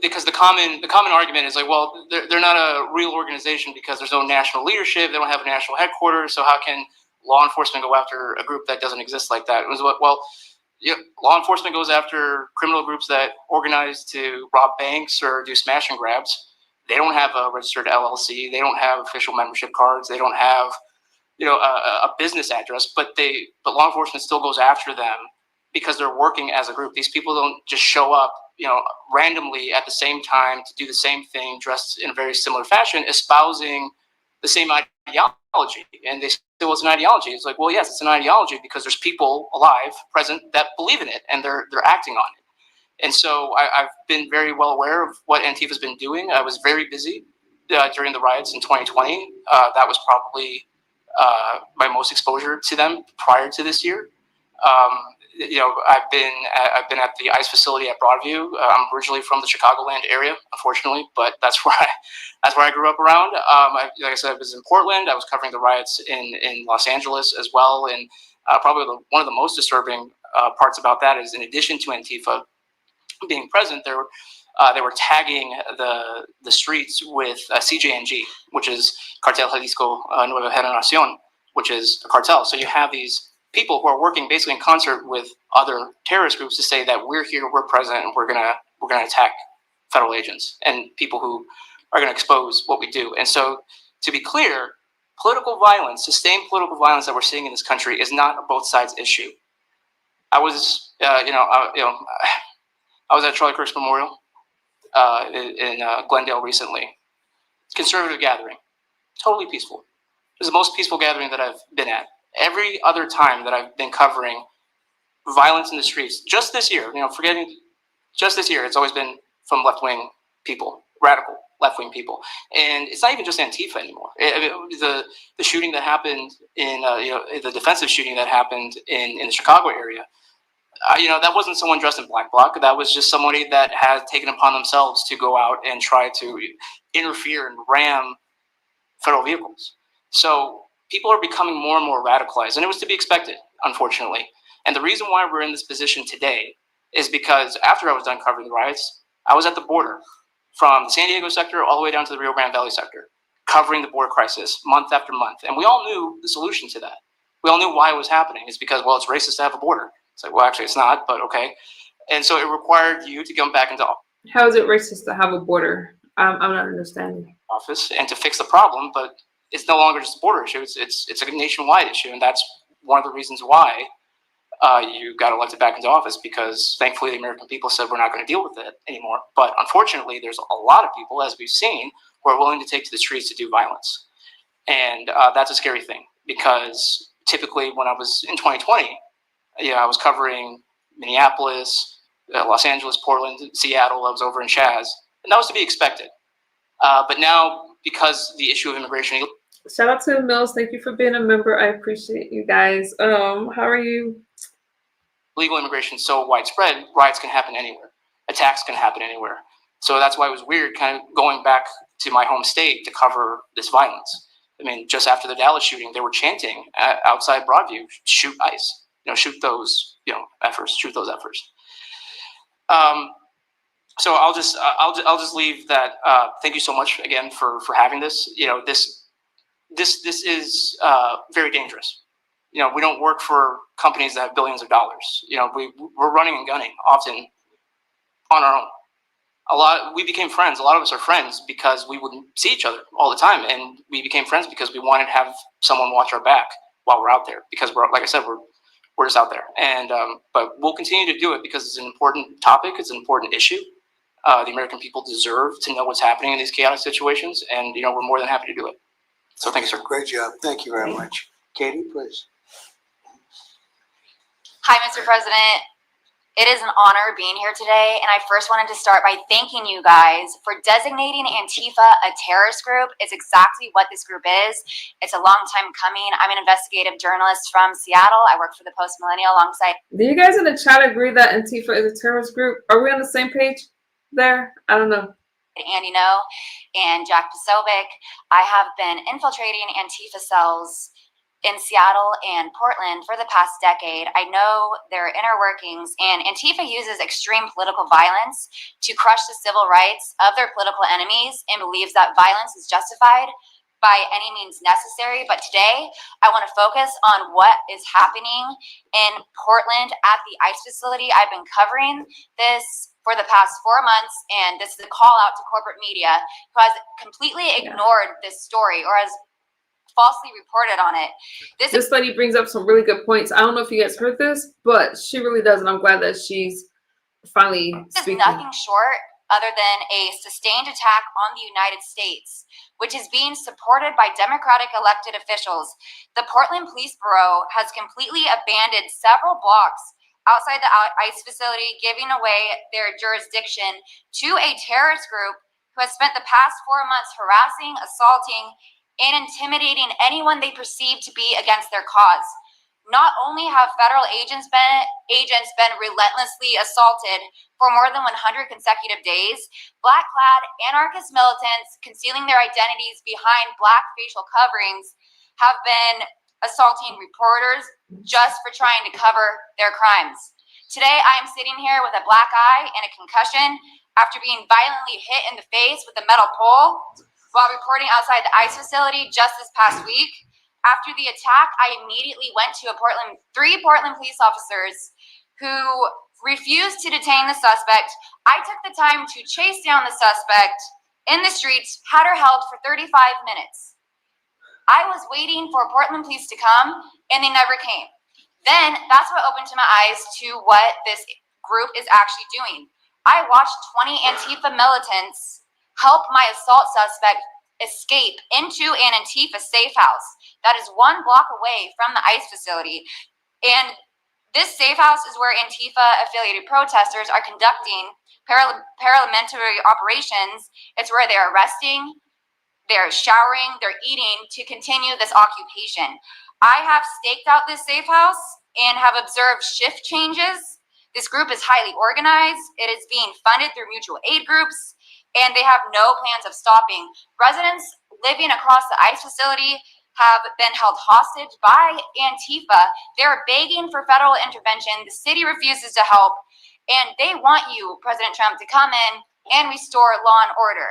Because the common argument is like, well, they're not a real organization because there's no national leadership. They don't have a national headquarters. So how can law enforcement go after a group that doesn't exist like that? It was law enforcement goes after criminal groups that organize to rob banks or do smash and grabs. They don't have a registered LLC. They don't have official membership cards. They don't have, a business address. But law enforcement still goes after them because they're working as a group. These people don't just show up, randomly at the same time to do the same thing, dressed in a very similar fashion, espousing the same ideology. And they say, well, it's an ideology. It's like, well, yes, it's an ideology because there's people alive, present, that believe in it, and they're acting on it. And so I've been very well aware of what Antifa's been doing. I was very busy during the riots in 2020. That was probably my most exposure to them prior to this year. I've been at the ICE facility at Broadview. I'm originally from the Chicagoland area, unfortunately, but that's where I grew up around. Like I said, I was in Portland. I was covering the riots in Los Angeles as well. And probably one of the most disturbing parts about that is, in addition to Antifa being present, they were tagging the streets with CJNG, which is Cartel Jalisco Nueva Generación, which is a cartel. So you have these people who are working basically in concert with other terrorist groups to say that we're here, we're present, and we're gonna attack federal agents and people who are gonna expose what we do. And so, to be clear, political violence, sustained political violence that we're seeing in this country, is not a both sides issue. I was, I was at Charlie Kirk's memorial in Glendale recently. Conservative gathering, totally peaceful. It was the most peaceful gathering that I've been at. Every other time that I've been covering violence in the streets, just this year, just this year, it's always been from left-wing people, radical left-wing people. And it's not even just Antifa anymore. The shooting that happened the defensive shooting that happened in the Chicago area, that wasn't someone dressed in black bloc. That was just somebody that had taken upon themselves to go out and try to interfere and ram federal vehicles. So people are becoming more and more radicalized, and it was to be expected, unfortunately. And the reason why we're in this position today is because after I was done covering the riots, I was at the border from the San Diego sector all the way down to the Rio Grande Valley sector, covering the border crisis month after month. And we all knew the solution to that. We all knew why it was happening. It's because, well, it's racist to have a border. It's like, well, actually, it's not, but okay. And so it required you to come back into How is it racist to have a border? I'm not understanding. Office and to fix the problem, but it's no longer just a border issue. It's a nationwide issue, and that's one of the reasons why you got elected back into office, because thankfully the American people said we're not going to deal with it anymore. But unfortunately, there's a lot of people, as we've seen, who are willing to take to the streets to do violence. And that's a scary thing, because typically when I was in 2020, I was covering Minneapolis, Los Angeles, Portland, Seattle. I was over in Chaz, and that was to be expected. But now, because the issue of immigration... Shout out to Mills. Thank you for being a member. I appreciate you guys. How are you? Legal immigration is so widespread, riots can happen anywhere. Attacks can happen anywhere. So that's why it was weird kind of going back to my home state to cover this violence. I mean, just after the Dallas shooting, they were chanting outside Broadview, shoot ICE, shoot those, efforts, shoot those efforts. So I'll just leave that. Thank you so much again for having this. This is very dangerous. We don't work for companies that have billions of dollars. We're running and gunning often on our own. We became friends. A lot of us are friends because we wouldn't see each other all the time, and we became friends because we wanted to have someone watch our back while we're out there, because we're, like I said, we're just out there. And but we'll continue to do it because it's an important topic. It's an important issue. The American people deserve to know what's happening in these chaotic situations, and we're more than happy to do it. So thank you, sir. Great job. Thank you very much. Katie, please. Hi, Mr. President. It is an honor being here today, and I first wanted to start by thanking you guys for designating Antifa a terrorist group. It's exactly what this group is. It's a long time coming. I'm an investigative journalist from Seattle. I work for the Post Millennial alongside. Do you guys in the chat agree that Antifa is a terrorist group? Are we on the same page there? I don't know. Andy No and Jack Posobiec. I have been infiltrating Antifa cells in Seattle and Portland for the past decade. I know their inner workings, and Antifa uses extreme political violence to crush the civil rights of their political enemies and believes that violence is justified by any means necessary. But today, I want to focus on what is happening in Portland at the ICE facility. I've been covering this for the past 4 months, and this is a call out to corporate media who has completely ignored this story or has falsely reported on it. This lady brings up some really good points. I don't know if you guys heard this, but she really does, and I'm glad that she's finally speaking. This is nothing short other than a sustained attack on the United States, which is being supported by Democratic elected officials. The Portland Police Bureau has completely abandoned several blocks outside the ICE facility, giving away their jurisdiction to a terrorist group who has spent the past 4 months harassing, assaulting, and intimidating anyone they perceive to be against their cause. Not only have federal agents been relentlessly assaulted for more than 100 consecutive days, black-clad anarchist militants concealing their identities behind black facial coverings have been assaulting reporters just for trying to cover their crimes. Today, I am sitting here with a black eye and a concussion after being violently hit in the face with a metal pole while reporting outside the ICE facility just this past week. After the attack, I immediately went to three Portland police officers who refused to detain the suspect. I took the time to chase down the suspect in the streets, had her held for 35 minutes. I was waiting for Portland police to come, and they never came. Then that's what opened my eyes to what this group is actually doing. I watched 20 Antifa militants help my assault suspect escape into an Antifa safe house that is 1 block away from the ICE facility. And this safe house is where Antifa-affiliated protesters are conducting paramilitary operations. It's where they're arresting, they're showering, they're eating to continue this occupation. I have staked out this safe house and have observed shift changes. This group is highly organized. It is being funded through mutual aid groups, and they have no plans of stopping. Residents living across the ICE facility have been held hostage by Antifa. They're begging for federal intervention. The city refuses to help, and they want you, President Trump, to come in and restore law and order.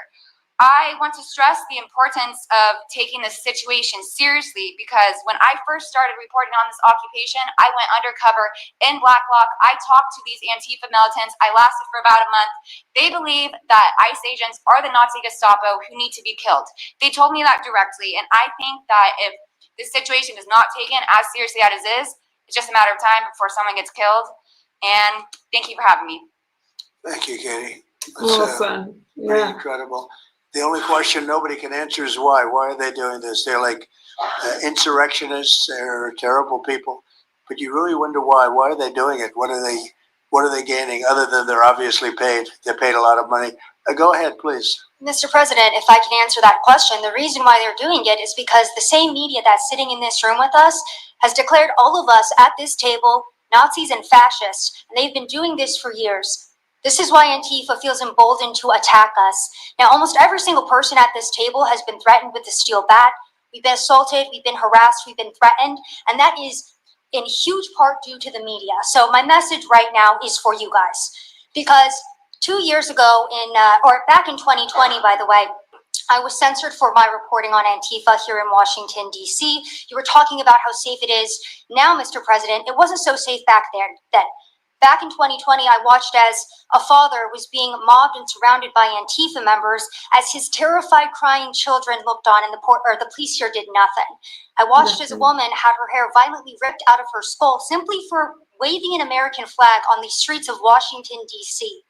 I want to stress the importance of taking this situation seriously, because when I first started reporting on this occupation, I went undercover in Black Bloc. I talked to these Antifa militants. I lasted for about a month. They believe that ICE agents are the Nazi Gestapo who need to be killed. They told me that directly, and I think that if this situation is not taken as seriously as it is, it's just a matter of time before someone gets killed. And thank you for having me. Thank you, Katie. Awesome. Pretty Yeah. incredible. The only question nobody can answer is why. Why are they doing this? They're like insurrectionists. They're terrible people. But you really wonder why. Why are they doing it? What are they gaining other than they're obviously paid? They're paid a lot of money. Go ahead, please. Mr. President, if I can answer that question, the reason why they're doing it is because the same media that's sitting in this room with us has declared all of us at this table Nazis and fascists, and they've been doing this for years. This is why Antifa feels emboldened to attack us. Now, almost every single person at this table has been threatened with a steel bat. We've been assaulted, we've been harassed, we've been threatened, and that is in huge part due to the media. So my message right now is for you guys, because 2 years ago, back in 2020, by the way, I was censored for my reporting on Antifa here in Washington, D.C. You were talking about how safe it is. Now, Mr. President, it wasn't so safe back then. Back in 2020, I watched as a father was being mobbed and surrounded by Antifa members as his terrified, crying children looked on and the police here did nothing. I watched as a woman had her hair violently ripped out of her skull simply for waving an American flag on the streets of Washington, D.C.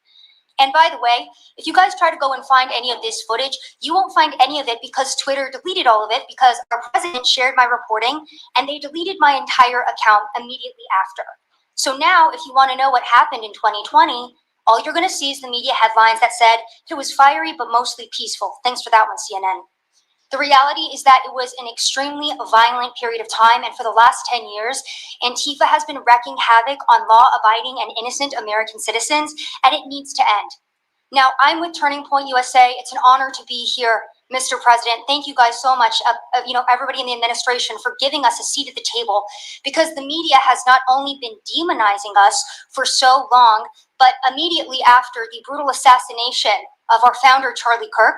And by the way, if you guys try to go and find any of this footage, you won't find any of it because Twitter deleted all of it because our president shared my reporting and they deleted my entire account immediately after. So now, if you want to know what happened in 2020, all you're going to see is the media headlines that said it was fiery but mostly peaceful. Thanks for that one, CNN. The reality is that it was an extremely violent period of time, and for the last 10 years, Antifa has been wreaking havoc on law-abiding and innocent American citizens, and it needs to end. Now, I'm with Turning Point USA. It's an honor to be here, Mr. President. Thank you guys so much, everybody in the administration, for giving us a seat at the table, because the media has not only been demonizing us for so long, but immediately after the brutal assassination of our founder, Charlie Kirk,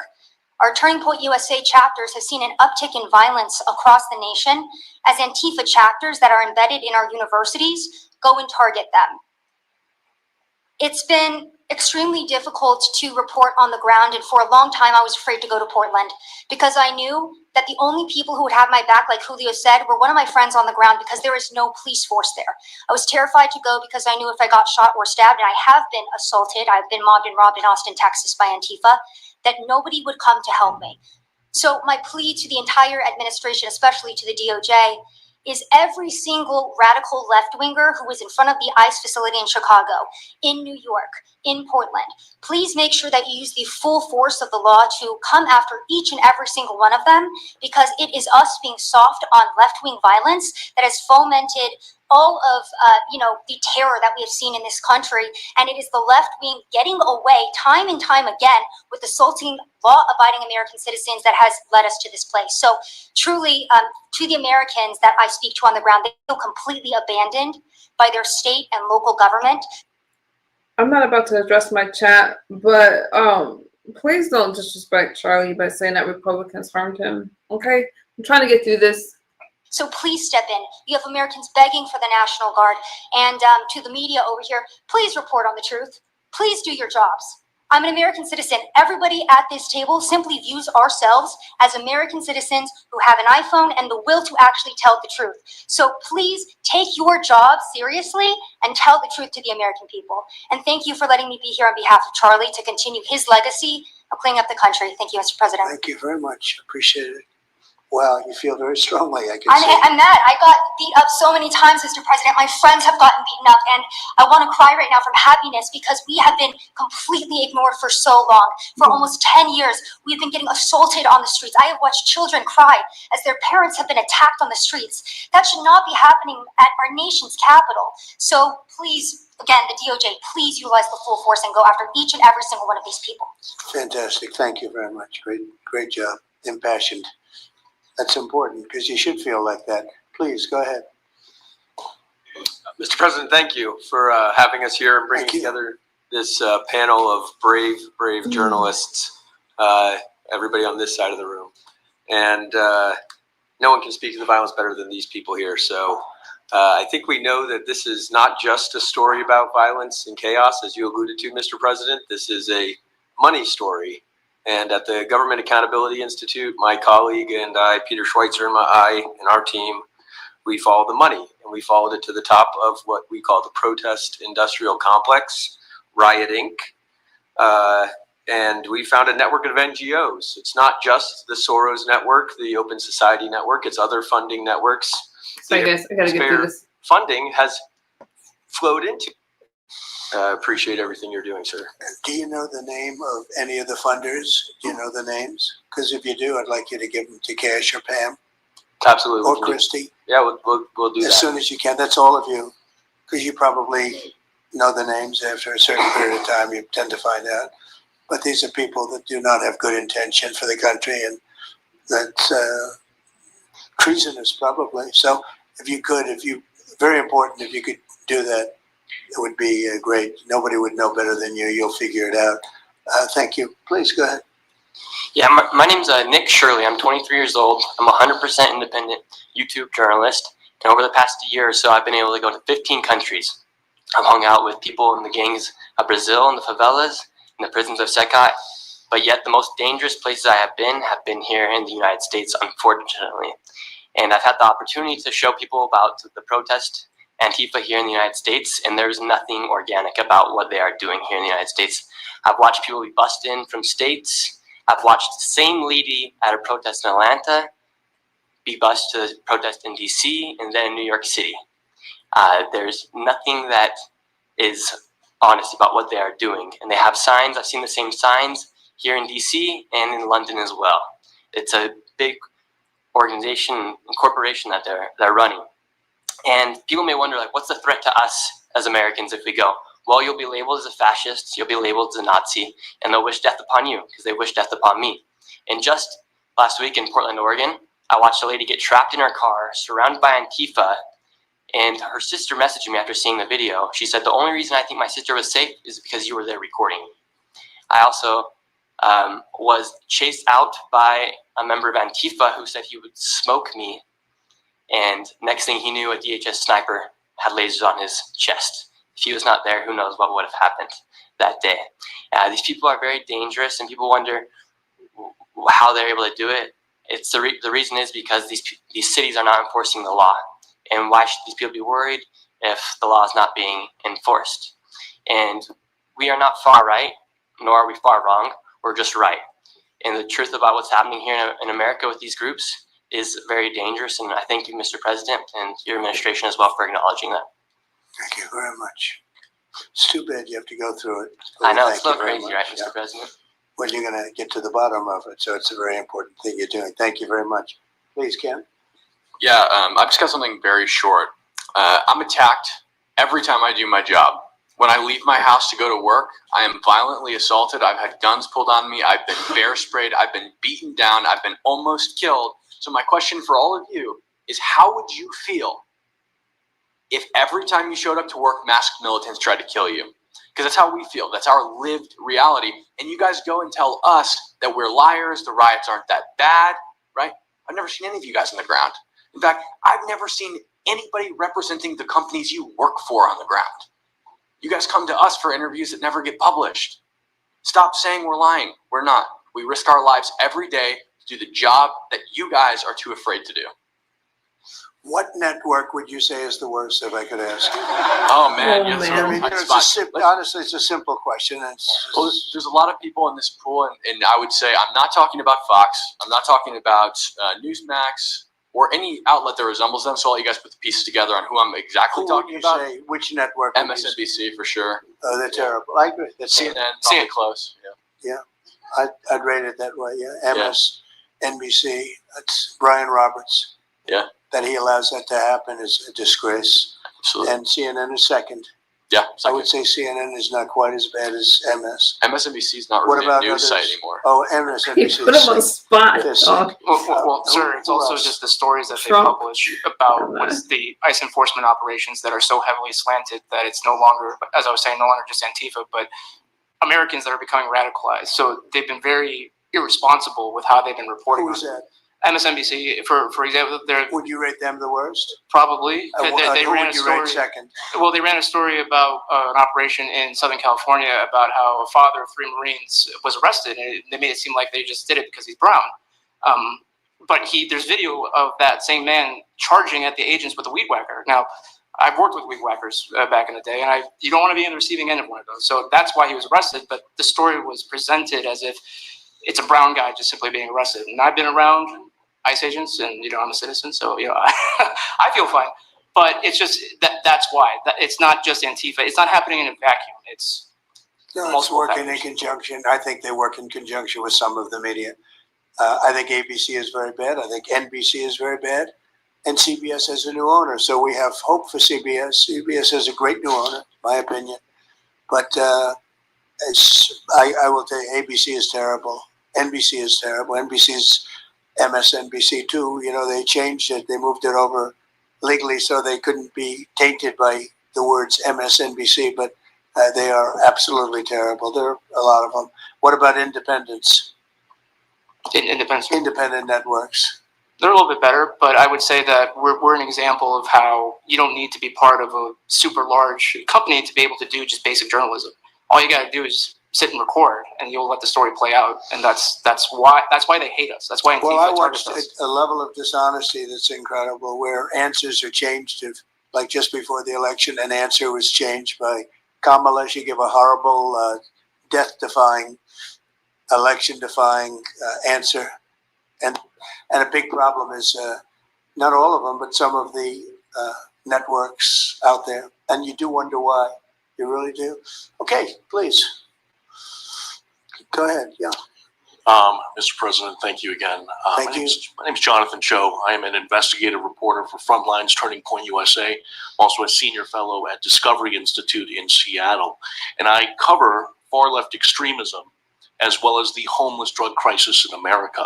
our Turning Point USA chapters have seen an uptick in violence across the nation as Antifa chapters that are embedded in our universities go and target them. It's been extremely difficult to report on the ground, and for a long time I was afraid to go to Portland because I knew that the only people who would have my back, like Julio said, were one of my friends on the ground because there is no police force there. I was terrified to go because I knew if I got shot or stabbed, and I have been assaulted, I've been mobbed and robbed in Austin, Texas by Antifa, that nobody would come to help me. So my plea to the entire administration, especially to the DOJ, is every single radical left-winger who is in front of the ICE facility in Chicago, in New York, in Portland, please make sure that you use the full force of the law to come after each and every single one of them, because it is us being soft on left-wing violence that has fomented all of the terror that we have seen in this country, and it is the left wing getting away time and time again with assaulting law-abiding American citizens that has led us to this place. So truly, to the Americans that I speak to on the ground, they feel completely abandoned by their state and local government. I'm not about to address my chat, but please don't disrespect Charlie by saying that Republicans harmed him, okay? I'm trying to get through this. So please step in. You have Americans begging for the National Guard. And to the media over here, please report on the truth. Please do your jobs. I'm an American citizen. Everybody at this table simply views ourselves as American citizens who have an iPhone and the will to actually tell the truth. So please take your job seriously and tell the truth to the American people. And thank you for letting me be here on behalf of Charlie to continue his legacy of cleaning up the country. Thank you, Mr. President. Thank you very much. Appreciate it. Wow, you feel very strongly, I can see. I'm mad. I got beat up so many times, Mr. President. My friends have gotten beaten up, and I want to cry right now from happiness because we have been completely ignored for so long. For almost 10 years, we've been getting assaulted on the streets. I have watched children cry as their parents have been attacked on the streets. That should not be happening at our nation's capital. So please, again, the DOJ, please utilize the full force and go after each and every single one of these people. Fantastic. Thank you very much. Great job. Impassioned. That's important because you should feel like that. Please go ahead. Mr. President, thank you for having us here and bringing together this panel of brave journalists, everybody on this side of the room. And no one can speak to the violence better than these people here. So I think we know that this is not just a story about violence and chaos, as you alluded to, Mr. President. This is a money story. And at the Government Accountability Institute, my colleague and I, Peter Schweitzer and our team, we followed the money, and we followed it to the top of what we call the Protest Industrial Complex, Riot Inc. And we found a network of NGOs. It's not just the Soros network, the Open Society network, it's other funding networks. So I guess I gotta get through this. Funding has flowed into. Appreciate everything you're doing, sir. Do you know the name of any of the funders? Do you know the names? Because if you do, I'd like you to give them to Cash or Pam. Absolutely. Or Christy. Yeah, we'll do that. As soon as you can. That's all of you. Because you probably know the names after a certain period of time. You tend to find out. But these are people that do not have good intention for the country. And that's treasonous, probably. So if you could, very important, if you could do that. It would be great. Nobody would know better than you. You'll figure it out. Thank you. Please go ahead. Yeah, my name's Nick Shirley. I'm 23 years old. I'm a 100% independent YouTube journalist. And over the past year or so, I've been able to go to 15 countries. I've hung out with people in the gangs of Brazil, in the favelas, in the prisons of Secot. But yet the most dangerous places I have been here in the United States, unfortunately. And I've had the opportunity to show people about the protest Antifa here in the United States, and there's nothing organic about what they are doing here in the United States. I've watched people be bussed in from states. I've watched the same lady at a protest in Atlanta be bused to protest in DC and then in New York City. There's nothing that is honest about what they are doing. And they have signs. I've seen the same signs here in DC and in London as well. It's a big organization and corporation that they're running. And people may wonder, like, what's the threat to us as Americans if we go? Well, you'll be labeled as a fascist, you'll be labeled as a Nazi, and they'll wish death upon you because they wish death upon me. And just last week in Portland, Oregon, I watched a lady get trapped in her car, surrounded by Antifa, and her sister messaged me after seeing the video. She said, the only reason I think my sister was safe is because you were there recording me. I also was chased out by a member of Antifa who said he would smoke me, and next thing he knew, a DHS sniper had lasers on his chest. If he was not there, who knows what would have happened that day. These people are very dangerous, and people wonder how they're able to do it. It's the reason is because these cities are not enforcing the law. And why should these people be worried if the law is not being enforced? And we are not far right, nor are we far wrong. We're just right. And the truth about what's happening here in America with these groups is very dangerous. And I thank you, Mr. President, and your administration as well for acknowledging that. Thank you very much. It's too bad you have to go through it. I know, Thank it's so you very crazy, much. right, Mr. Yeah. President? Well, you're going to get to the bottom of it, so it's a very important thing you're doing. Thank you very much. Please, Ken. Yeah, I've just got something very short. I'm attacked every time I do my job. When I leave my house to go to work, I am violently assaulted. I've had guns pulled on me. I've been bear sprayed. I've been beaten down. I've been almost killed. So my question for all of you is, how would you feel if every time you showed up to work, masked militants tried to kill you? Because that's how we feel. That's our lived reality. And you guys go and tell us that we're liars, the riots aren't that bad, right? I've never seen any of you guys on the ground. In fact, I've never seen anybody representing the companies you work for on the ground. You guys come to us for interviews that never get published. Stop saying we're lying. We're not. We risk our lives every day to do the job that you guys are too afraid to do. What network would you say is the worst, if I could ask? Oh man, yes, I mean, honestly, it's a simple question. Well, there's a lot of people in this pool, and I would say I'm not talking about Fox. I'm not talking about Newsmax or any outlet that resembles them. So I'll let you guys put the pieces together on who I'm exactly talking about. Say, which network? MSNBC for sure. Oh, they're terrible. I agree. CNN, probably close. Yeah, I'd rate it that way. Yeah, MSNBC. That's Brian Roberts. Yeah. That he allows that to happen is a disgrace. Absolutely. And CNN is second. Yeah. I would say CNN is not quite as bad as MS. MSNBC is not really a news site anymore. Oh, MSNBC. Put him on the spot. Well, sir, it's also just the stories that they publish about what's the ICE enforcement operations that are so heavily slanted that it's no longer, as I was saying, no longer just Antifa, but Americans that are becoming radicalized. So they've been very irresponsible with how they've been reporting. Who's that? MSNBC, for example, would you rate them the worst? Probably. They ran a story. Second? Well, they ran a story about an operation in Southern California about how a father of 3 Marines was arrested, and they made it seem like they just did it because he's brown. But there's video of that same man charging at the agents with a weed whacker. Now, I've worked with weed whackers back in the day, and you don't want to be in the receiving end of one of those. So that's why he was arrested. But the story was presented as if it's a brown guy just simply being arrested. And I've been around ICE agents, and I'm a citizen, so I feel fine. But it's just that's why it's not just Antifa. It's not happening in a vacuum. It's working in conjunction. I think they work in conjunction with some of the media. I think ABC is very bad. I think NBC is very bad, and CBS has a new owner. So we have hope for CBS. CBS has a great new owner, my opinion. But I will tell you, ABC is terrible. NBC is terrible. NBC's MSNBC too. They changed it. They moved it over legally so they couldn't be tainted by the words MSNBC, but they are absolutely terrible. There are a lot of them. What about independents? Independent networks. They're a little bit better, but I would say that we're an example of how you don't need to be part of a super large company to be able to do just basic journalism. All you got to do is sit and record, and you'll let the story play out. And that's why they hate us. That's why Antifa Well, I targets watched us. a level of dishonesty that's incredible, where answers are changed. Like just before the election, an answer was changed by Kamala. She gave a horrible, death-defying, election-defying answer. And a big problem is not all of them, but some of the networks out there. And you do wonder why. You really do. Okay, please. Go ahead. Yeah. Mr. President, thank you again. Thank you. My name's Jonathan Cho. I am an investigative reporter for Frontlines Turning Point USA. I'm also a senior fellow at Discovery Institute in Seattle. And I cover far-left extremism as well as the homeless drug crisis in America.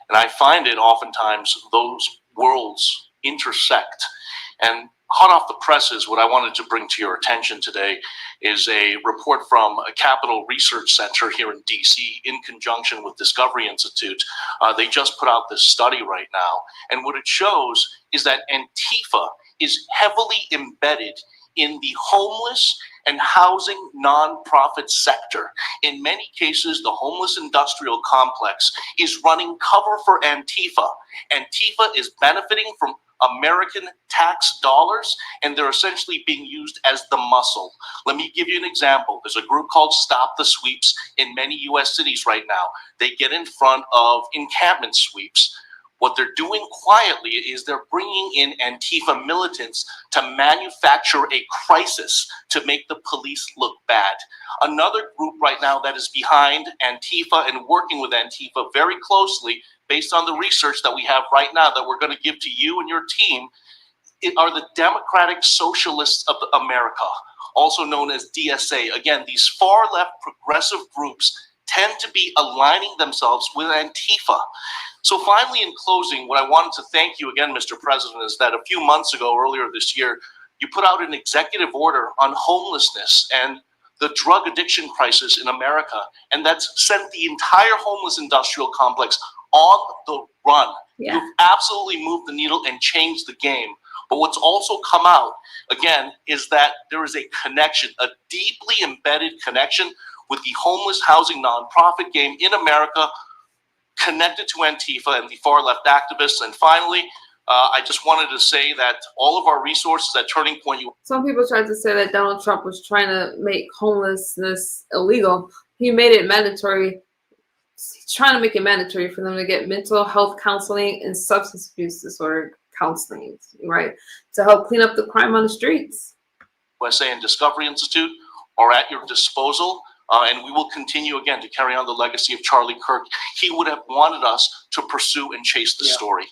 And I find it oftentimes those worlds intersect. And hot off the presses, what I wanted to bring to your attention today is a report from a Capital Research Center here in DC in conjunction with Discovery Institute. They just put out this study right now. And what it shows is that Antifa is heavily embedded in the homeless and housing nonprofit sector. In many cases, the homeless industrial complex is running cover for Antifa. Antifa is benefiting from American tax dollars, and they're essentially being used as the muscle. Let me give you an example. There's a group called Stop the Sweeps in many US cities right now. They get in front of encampment sweeps. What they're doing quietly is they're bringing in Antifa militants to manufacture a crisis to make the police look bad. Another group right now that is behind Antifa and working with Antifa very closely, based on the research that we have right now that we're going to give to you and your team, are the Democratic Socialists of America, also known as DSA. Again, these far-left progressive groups tend to be aligning themselves with Antifa. So finally, in closing, what I wanted to thank you again, Mr. President, is that a few months ago, earlier this year, you put out an executive order on homelessness and the drug addiction crisis in America, and that's sent the entire homeless industrial complex on the run. Yeah. You've absolutely moved the needle and changed the game. But what's also come out, again, is that there is a connection, a deeply embedded connection with the homeless housing nonprofit game in America, connected to Antifa and the far-left activists. And finally, I just wanted to say that all of our resources at Turning Point... Some people tried to say that Donald Trump was trying to make homelessness illegal. He made it mandatory. He's trying to make it mandatory for them to get mental health counseling and substance abuse disorder counseling, right? To help clean up the crime on the streets. USA and Discovery Institute are at your disposal. And we will continue again to carry on the legacy of Charlie Kirk. He would have wanted us to pursue and chase the story.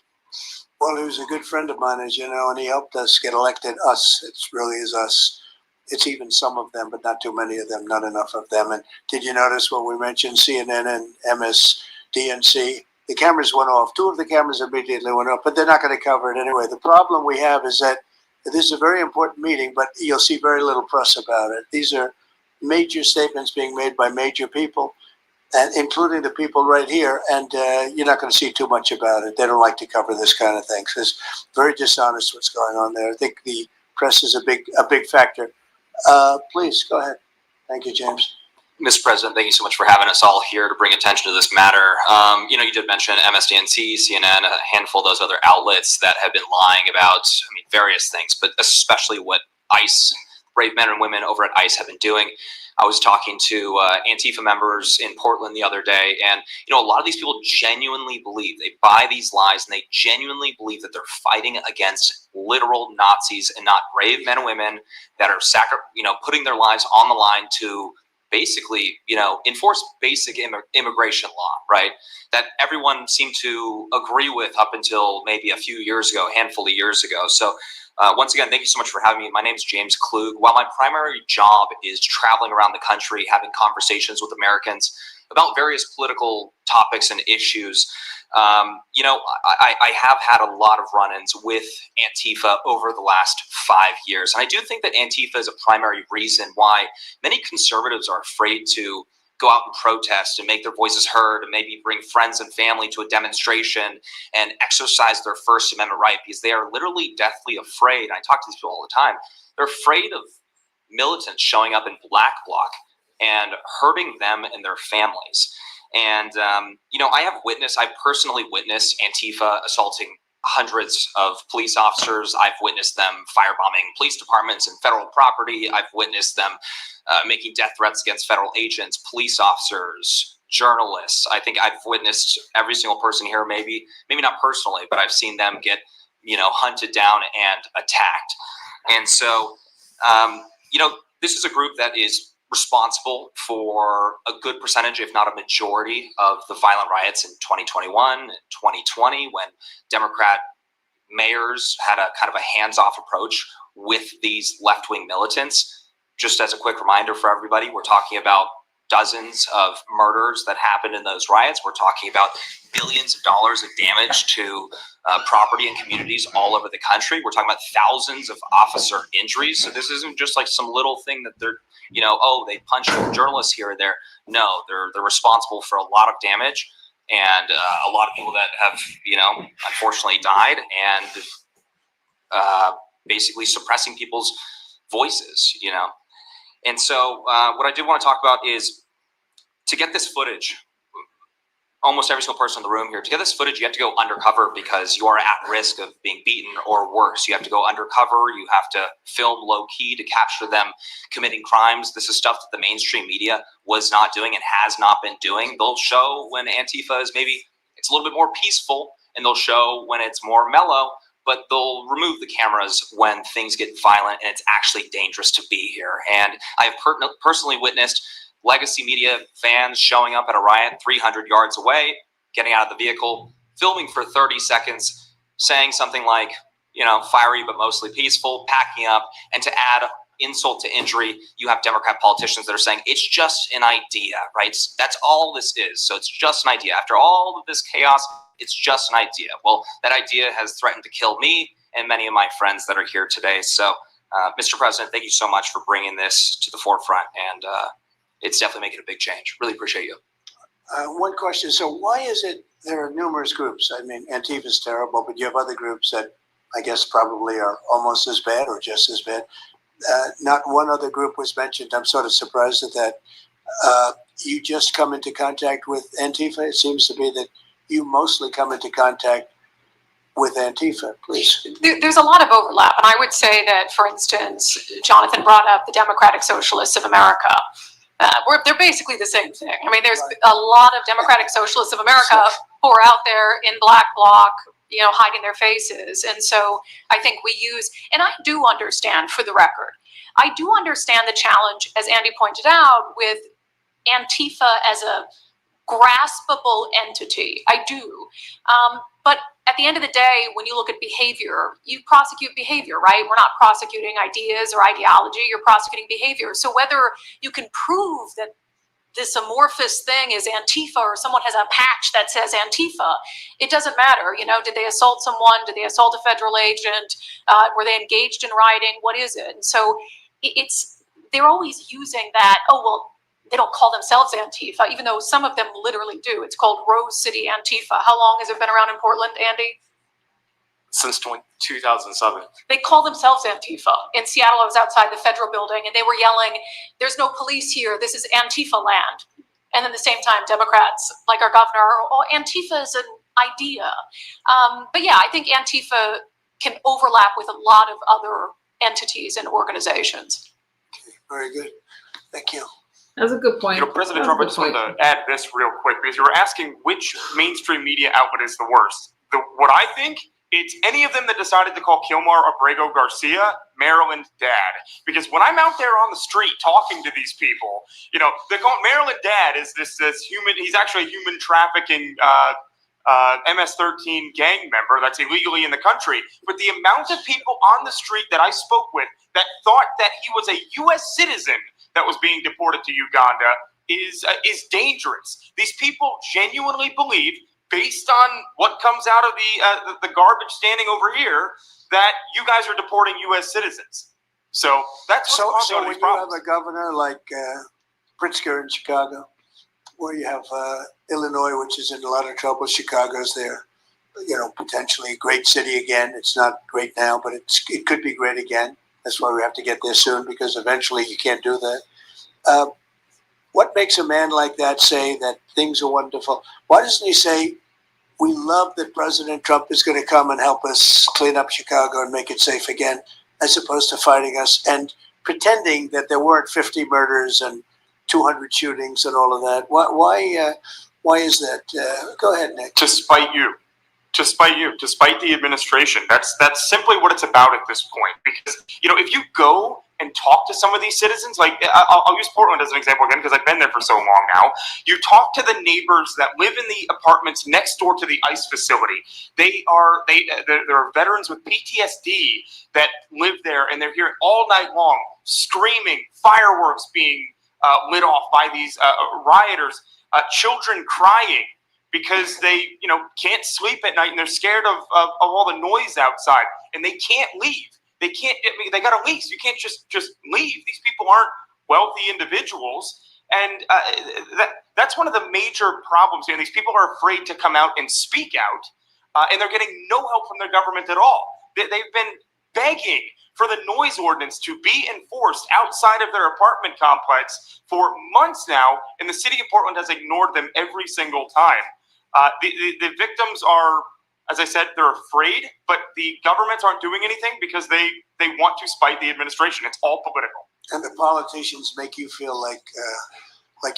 Well, he was a good friend of mine, as you know, and he helped us get elected. Us, it really is us. It's even some of them, but not too many of them, not enough of them. And did you notice when we mentioned CNN and MSDNC, the cameras went off. 2 of the cameras immediately went off, but they're not going to cover it anyway. The problem we have is that this is a very important meeting, but you'll see very little press about it. These are major statements being made by major people, and including the people right here, and you're not going to see too much about it. They don't like to cover this kind of thing. So it's very dishonest what's going on there. I think the press is a big factor. Please go ahead. Thank you, James. Mr. President, thank you so much for having us all here to bring attention to this matter. You did mention MSDNC, CNN, a handful of those other outlets that have been lying about, various things, but especially what ICE, brave men and women over at ICE have been doing. I was talking to Antifa members in Portland the other day, and a lot of these people genuinely believe, they buy these lies, and they genuinely believe that they're fighting against literal Nazis and not brave men and women that are putting their lives on the line to basically, enforce basic immigration law, right? That everyone seemed to agree with up until maybe a few years ago, a handful of years ago. So once again, thank you so much for having me. My name is James Klug. While my primary job is traveling around the country, having conversations with Americans about various political topics and issues, I have had a lot of run-ins with Antifa over the last 5 years. And I do think that Antifa is a primary reason why many conservatives are afraid to go out and protest and make their voices heard and maybe bring friends and family to a demonstration and exercise their First Amendment right, because they are literally deathly afraid. I talk to these people all the time. They're afraid of militants showing up in black bloc and hurting them and their families. And, I personally witnessed Antifa assaulting hundreds of police officers. I've witnessed them firebombing police departments and federal property. I've witnessed them making death threats against federal agents, police officers, journalists. I think I've witnessed every single person here, maybe not personally, but I've seen them get, hunted down and attacked. And so, this is a group that is responsible for a good percentage, if not a majority, of the violent riots in 2021 and 2020, when Democrat mayors had a kind of a hands-off approach with these left-wing militants. Just as a quick reminder for everybody, we're talking about dozens of murders that happened in those riots. We're talking about billions of dollars of damage to property and communities all over the country. We're talking about thousands of officer injuries. So this isn't just like some little thing that they're, they punched journalists here or there. No, they're responsible for a lot of damage and a lot of people that have, unfortunately died and basically suppressing people's voices, And so what I did want to talk about is to get this footage, almost every single person in the room here, to get this footage, you have to go undercover because you are at risk of being beaten or worse. You have to go undercover. You have to film low key to capture them committing crimes. This is stuff that the mainstream media was not doing and has not been doing. They'll show when Antifa is maybe, it's a little bit more peaceful, and they'll show when it's more mellow, but they'll remove the cameras when things get violent and it's actually dangerous to be here. And I have personally witnessed legacy media fans showing up at a riot 300 yards away, getting out of the vehicle, filming for 30 seconds, saying something like, fiery but mostly peaceful, packing up. And to add insult to injury, you have Democrat politicians that are saying it's just an idea, right? That's all this is. So it's just an idea. After all of this chaos, it's just an idea. Well, that idea has threatened to kill me and many of my friends that are here today. So, Mr. President, thank you so much for bringing this to the forefront. And it's definitely making a big change. Really appreciate you. One question. So why is it there are numerous groups? I mean, Antifa is terrible, but you have other groups that I guess probably are almost as bad or just as bad. Not one other group was mentioned. I'm sort of surprised at that. You just come into contact with Antifa. It seems to be that you mostly come into contact with Antifa, please. There's a lot of overlap. And I would say that, for instance, Jonathan brought up the Democratic Socialists of America. They're basically the same thing. I mean, there's a lot of Democratic Socialists of America who are out there in black bloc, hiding their faces. And so I think we use, and I do understand, for the record, I do understand the challenge, as Andy pointed out, with Antifa as a graspable entity. I do. But at the end of the day, when you look at behavior, you prosecute behavior, right? We're not prosecuting ideas or ideology, you're prosecuting behavior. So whether you can prove that this amorphous thing is Antifa or someone has a patch that says Antifa, it doesn't matter. Did they assault someone? Did they assault a federal agent? Were they engaged in rioting? What is it? And so they're always using that, they don't call themselves Antifa, even though some of them literally do. It's called Rose City Antifa. How long has it been around in Portland, Andy? Since 2007. They call themselves Antifa. In Seattle, I was outside the federal building and they were yelling, "There's no police here. This is Antifa land." And then at the same time, Democrats, like our governor, Antifa is an idea. But yeah, I think Antifa can overlap with a lot of other entities and organizations. Okay, very good. Thank you. That's a good point. President Trump, I just wanted to add this real quick because you were asking which mainstream media outlet is the worst. What I think, it's any of them that decided to call Kilmar Abrego Garcia Maryland Dad. Because when I'm out there on the street talking to these people, they call Maryland Dad is this human. He's actually a human trafficking MS-13 gang member that's illegally in the country. But the amount of people on the street that I spoke with that thought that he was a U.S. citizen that was being deported to Uganda is dangerous. These people genuinely believe, based on what comes out of the garbage standing over here, that you guys are deporting U.S. citizens. So that's so when you have a governor like Pritzker in Chicago, where you have Illinois, which is in a lot of trouble. Chicago's there, potentially a great city again. It's not great now, but it could be great again. That's why we have to get there soon, because eventually you can't do that. What makes a man like that say that things are wonderful? Why doesn't he say, we love that President Trump is going to come and help us clean up Chicago and make it safe again, as opposed to fighting us and pretending that there weren't 50 murders and 200 shootings and all of that? Why is that? Go ahead, Nick. To spite you. To spite the administration. That's simply what it's about at this point. Because, if you go and talk to some of these citizens, like I'll use Portland as an example again, because I've been there for so long now. You talk to the neighbors that live in the apartments next door to the ICE facility. They're veterans with PTSD that live there, and they're hearing all night long screaming, fireworks being lit off by these rioters, children crying because they, can't sleep at night and they're scared of all the noise outside, and they can't leave. They can't. They got a lease. You can't just leave. These people aren't wealthy individuals, and that's one of the major problems here. And these people are afraid to come out and speak out, and they're getting no help from their government at all. They've been begging for the noise ordinance to be enforced outside of their apartment complex for months now, and the city of Portland has ignored them every single time. The victims are, as I said, they're afraid, but the governments aren't doing anything because they want to spite the administration. It's all political. And the politicians make you feel like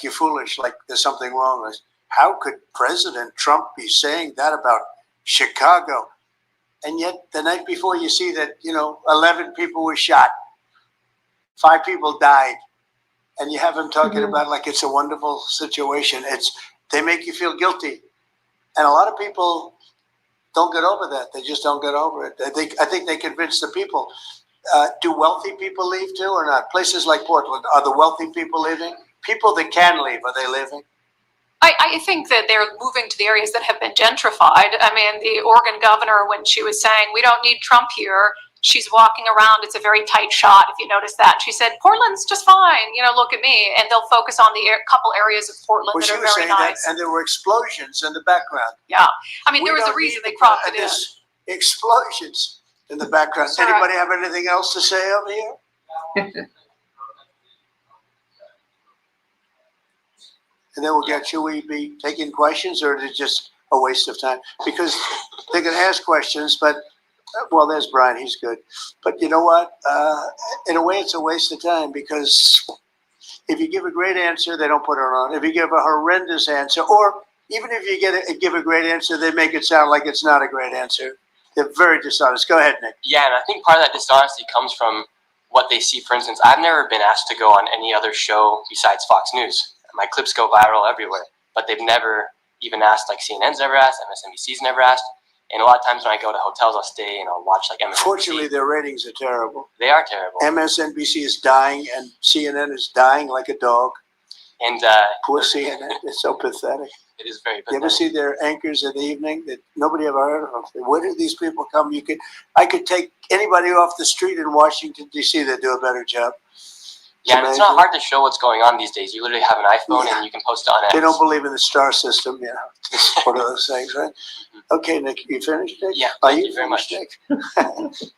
you're foolish, like there's something wrong. How could President Trump be saying that about Chicago? And yet the night before you see that, 11 people were shot, 5 people died, and you have him talking about like it's a wonderful situation. They make you feel guilty. And a lot of people don't get over that. They just don't get over it. I think they convince the people. Do wealthy people leave too or not? Places like Portland, are the wealthy people leaving? People that can leave, are they leaving? I think that they're moving to the areas that have been gentrified. I mean, the Oregon governor, when she was saying, we don't need Trump here, she's walking around. It's a very tight shot, if you notice that. She said, Portland's just fine. Look at me. And they'll focus on the couple areas of Portland that are very nice. And there were explosions in the background. Yeah. I mean, there was a reason they cropped it in. Explosions in the background. Anybody have anything else to say over here? And then we'll get, should we be taking questions, or is it just a waste of time? Because they can ask questions, but, well, there's Brian, he's good. But you know what? In a way, it's a waste of time, because if you give a great answer, they don't put it on. If you give a horrendous answer, or even if you give a great answer, they make it sound like it's not a great answer. They're very dishonest. Go ahead, Nick. Yeah, and I think part of that dishonesty comes from what they see. For instance, I've never been asked to go on any other show besides Fox News. My clips go viral everywhere, but they've never even asked, like CNN's never asked, MSNBC's never asked. And a lot of times when I go to hotels, I'll stay and I'll watch like MSNBC. Fortunately, their ratings are terrible. They are terrible. MSNBC is dying, and CNN is dying like a dog. And poor CNN, it's so pathetic. It is very pathetic. You ever see their anchors in the evening that nobody ever heard of? Where did these people come? I could take anybody off the street in Washington, D.C. that do a better job. Yeah, and it's not hard to show what's going on these days. You literally have an iPhone and you can post it on X. They don't believe in the star system, It's one of those things, right? Okay, Nick, you finished, Nick? Yeah, thank you very much. Nick?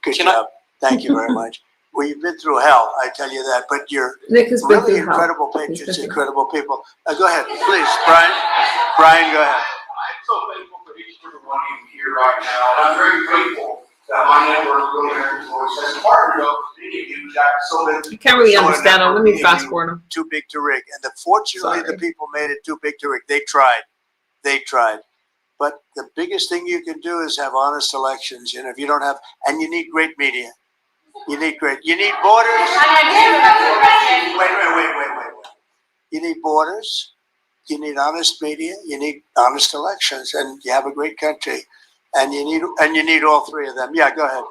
Good job. Thank you very much. Well, you've been through hell, I tell you that, but you're really incredible patriots, incredible people. Go ahead, please, Brian. Brian, go ahead. I'm so thankful for each and every one of you here right now. I'm very grateful that my network really has partnered up with many of you that so that I can't really understand them. Let me fast forward them. Too big to rig. And fortunately, the people made it too big to rig. They tried. But the biggest thing you can do is have honest elections. If you don't have, and you need great media. You need borders. Wait. You need borders. You need honest media. You need honest elections, and you have a great country. And you need all three of them. Yeah, go ahead.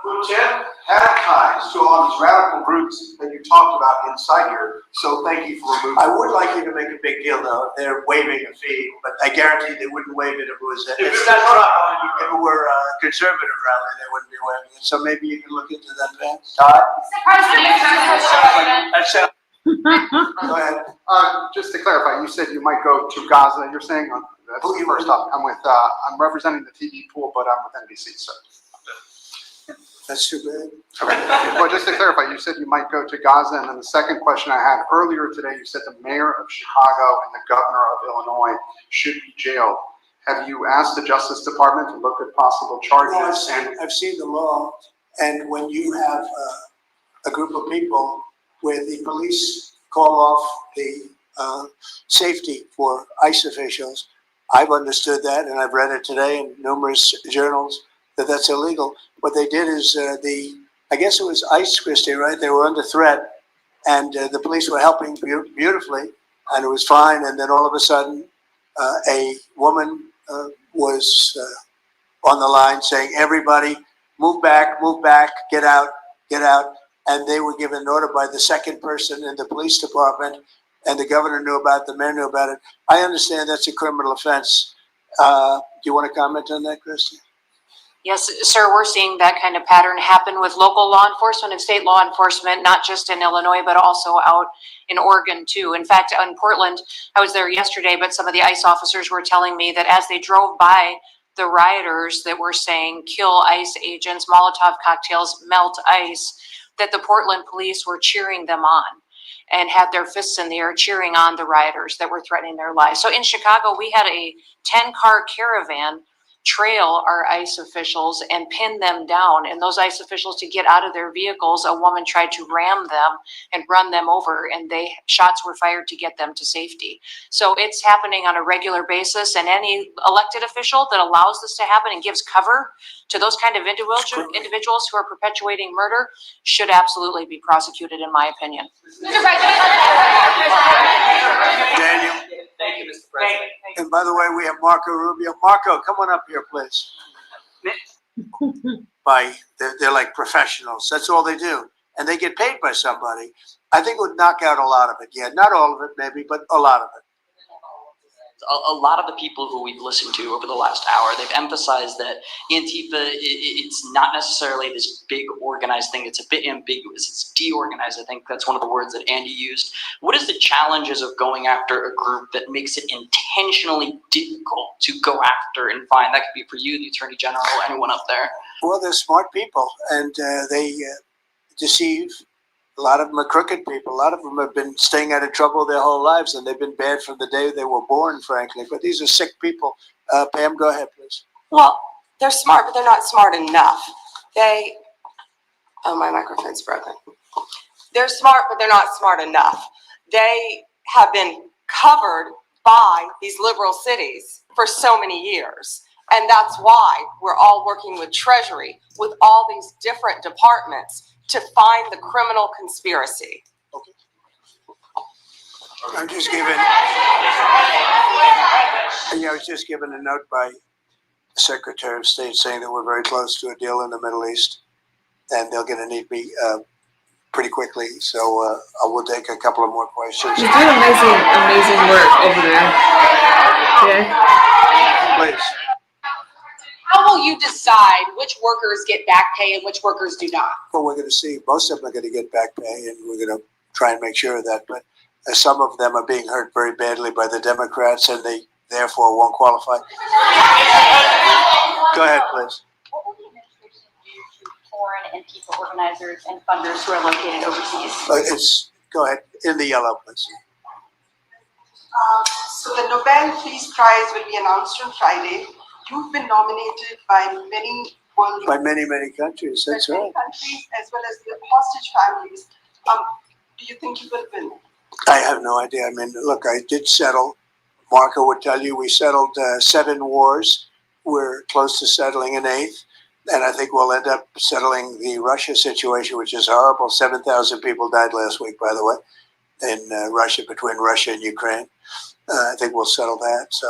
Lieutenant, have ties to all these radical groups that you talked about inside here. So thank you for removing. I would like you to make a big deal, though. They're waiving a fee, but I guarantee they wouldn't waive it if it was. If it were a conservative rally, they wouldn't be waiving it. So maybe you can look into that, Vance. Todd. Go ahead. Just to clarify, you said you might go to Gaza. You're saying that's the first up. I'm representing the TV pool, but I'm with NBC, sir. That's too bad. Okay. Well, just to clarify, you said you might go to Gaza, and then the second question I had earlier today, you said the mayor of Chicago and the governor of Illinois should be jailed. Have you asked the Justice Department to look at possible charges? I've seen the law, and when you have a group of people where the police call off the safety for ICE officials, I've understood that, and I've read it today in numerous journals, that that's illegal. What they did is I guess it was ICE, Christie, right? They were under threat, and the police were helping beautifully, and it was fine. And then all of a sudden, a woman was on the line saying, "Everybody, move back, get out, get out." And they were given an order by the second person in the police department, and the governor knew about it, the mayor knew about it. I understand that's a criminal offense. Do you want to comment on that, Christy? Yes, sir, we're seeing that kind of pattern happen with local law enforcement and state law enforcement, not just in Illinois, but also out in Oregon too. In fact, in Portland, I was there yesterday, but some of the ICE officers were telling me that as they drove by the rioters that were saying, "Kill ICE agents, Molotov cocktails, melt ICE," that the Portland police were cheering them on and had their fists in the air cheering on the rioters that were threatening their lives. So in Chicago, we had a 10-car caravan trail our ICE officials and pin them down. And those ICE officials, to get out of their vehicles, a woman tried to ram them and run them over, and shots were fired to get them to safety. So it's happening on a regular basis, and any elected official that allows this to happen and gives cover to those kind of individuals who are perpetuating murder should absolutely be prosecuted, in my opinion. Daniel. Thank you, Mr. President. And by the way, we have Marco Rubio. Marco, come on up here, please. They're like professionals. That's all they do. And they get paid by somebody. I think it would knock out a lot of it. Yeah, not all of it maybe, but a lot of it. A lot of the people who we've listened to over the last hour, they've emphasized that Antifa, it's not necessarily this big organized thing. It's a bit ambiguous. It's deorganized. I think that's one of the words that Andy used. What is the challenges of going after a group that makes it intentionally difficult to go after and find? That could be for you, the Attorney General, anyone up there. Well, they're smart people, and they deceive. A lot of them are crooked people. A lot of them have been staying out of trouble their whole lives, and they've been bad from the day they were born, frankly. But these are sick people. Pam, go ahead, please. Well, they're smart, but they're not smart enough. Oh, my microphone's broken. They're smart, but they're not smart enough. They have been covered by these liberal cities for so many years. And that's why we're all working with Treasury, with all these different departments, to find the criminal conspiracy. Okay. I was just given a note by the Secretary of State saying that we're very close to a deal in the Middle East, and they're going to need me pretty quickly. So I will take a couple of more questions. You're doing amazing work over there. Yeah. Please. How will you decide which workers get back pay and which workers do not? Well, we're going to see. Most of them are going to get back pay, and we're going to try and make sure of that. But some of them are being hurt very badly by the Democrats, and they therefore won't qualify. Go ahead, please. What will the administration do to foreign Antifa organizers and funders who are located overseas? Go ahead. In the yellow, please. So the Nobel Peace Prize will be announced on Friday. You've been nominated by many world many countries. That's right. Countries as well as the hostage families. Do you think you will win? I have no idea. I mean, look, I did settle. Marco would tell you we settled 7 wars. We're close to settling an 8th. And I think we'll end up settling the Russia situation, which is horrible. 7,000 people died last week, by the way, in Russia, between Russia and Ukraine. I think we'll settle that. So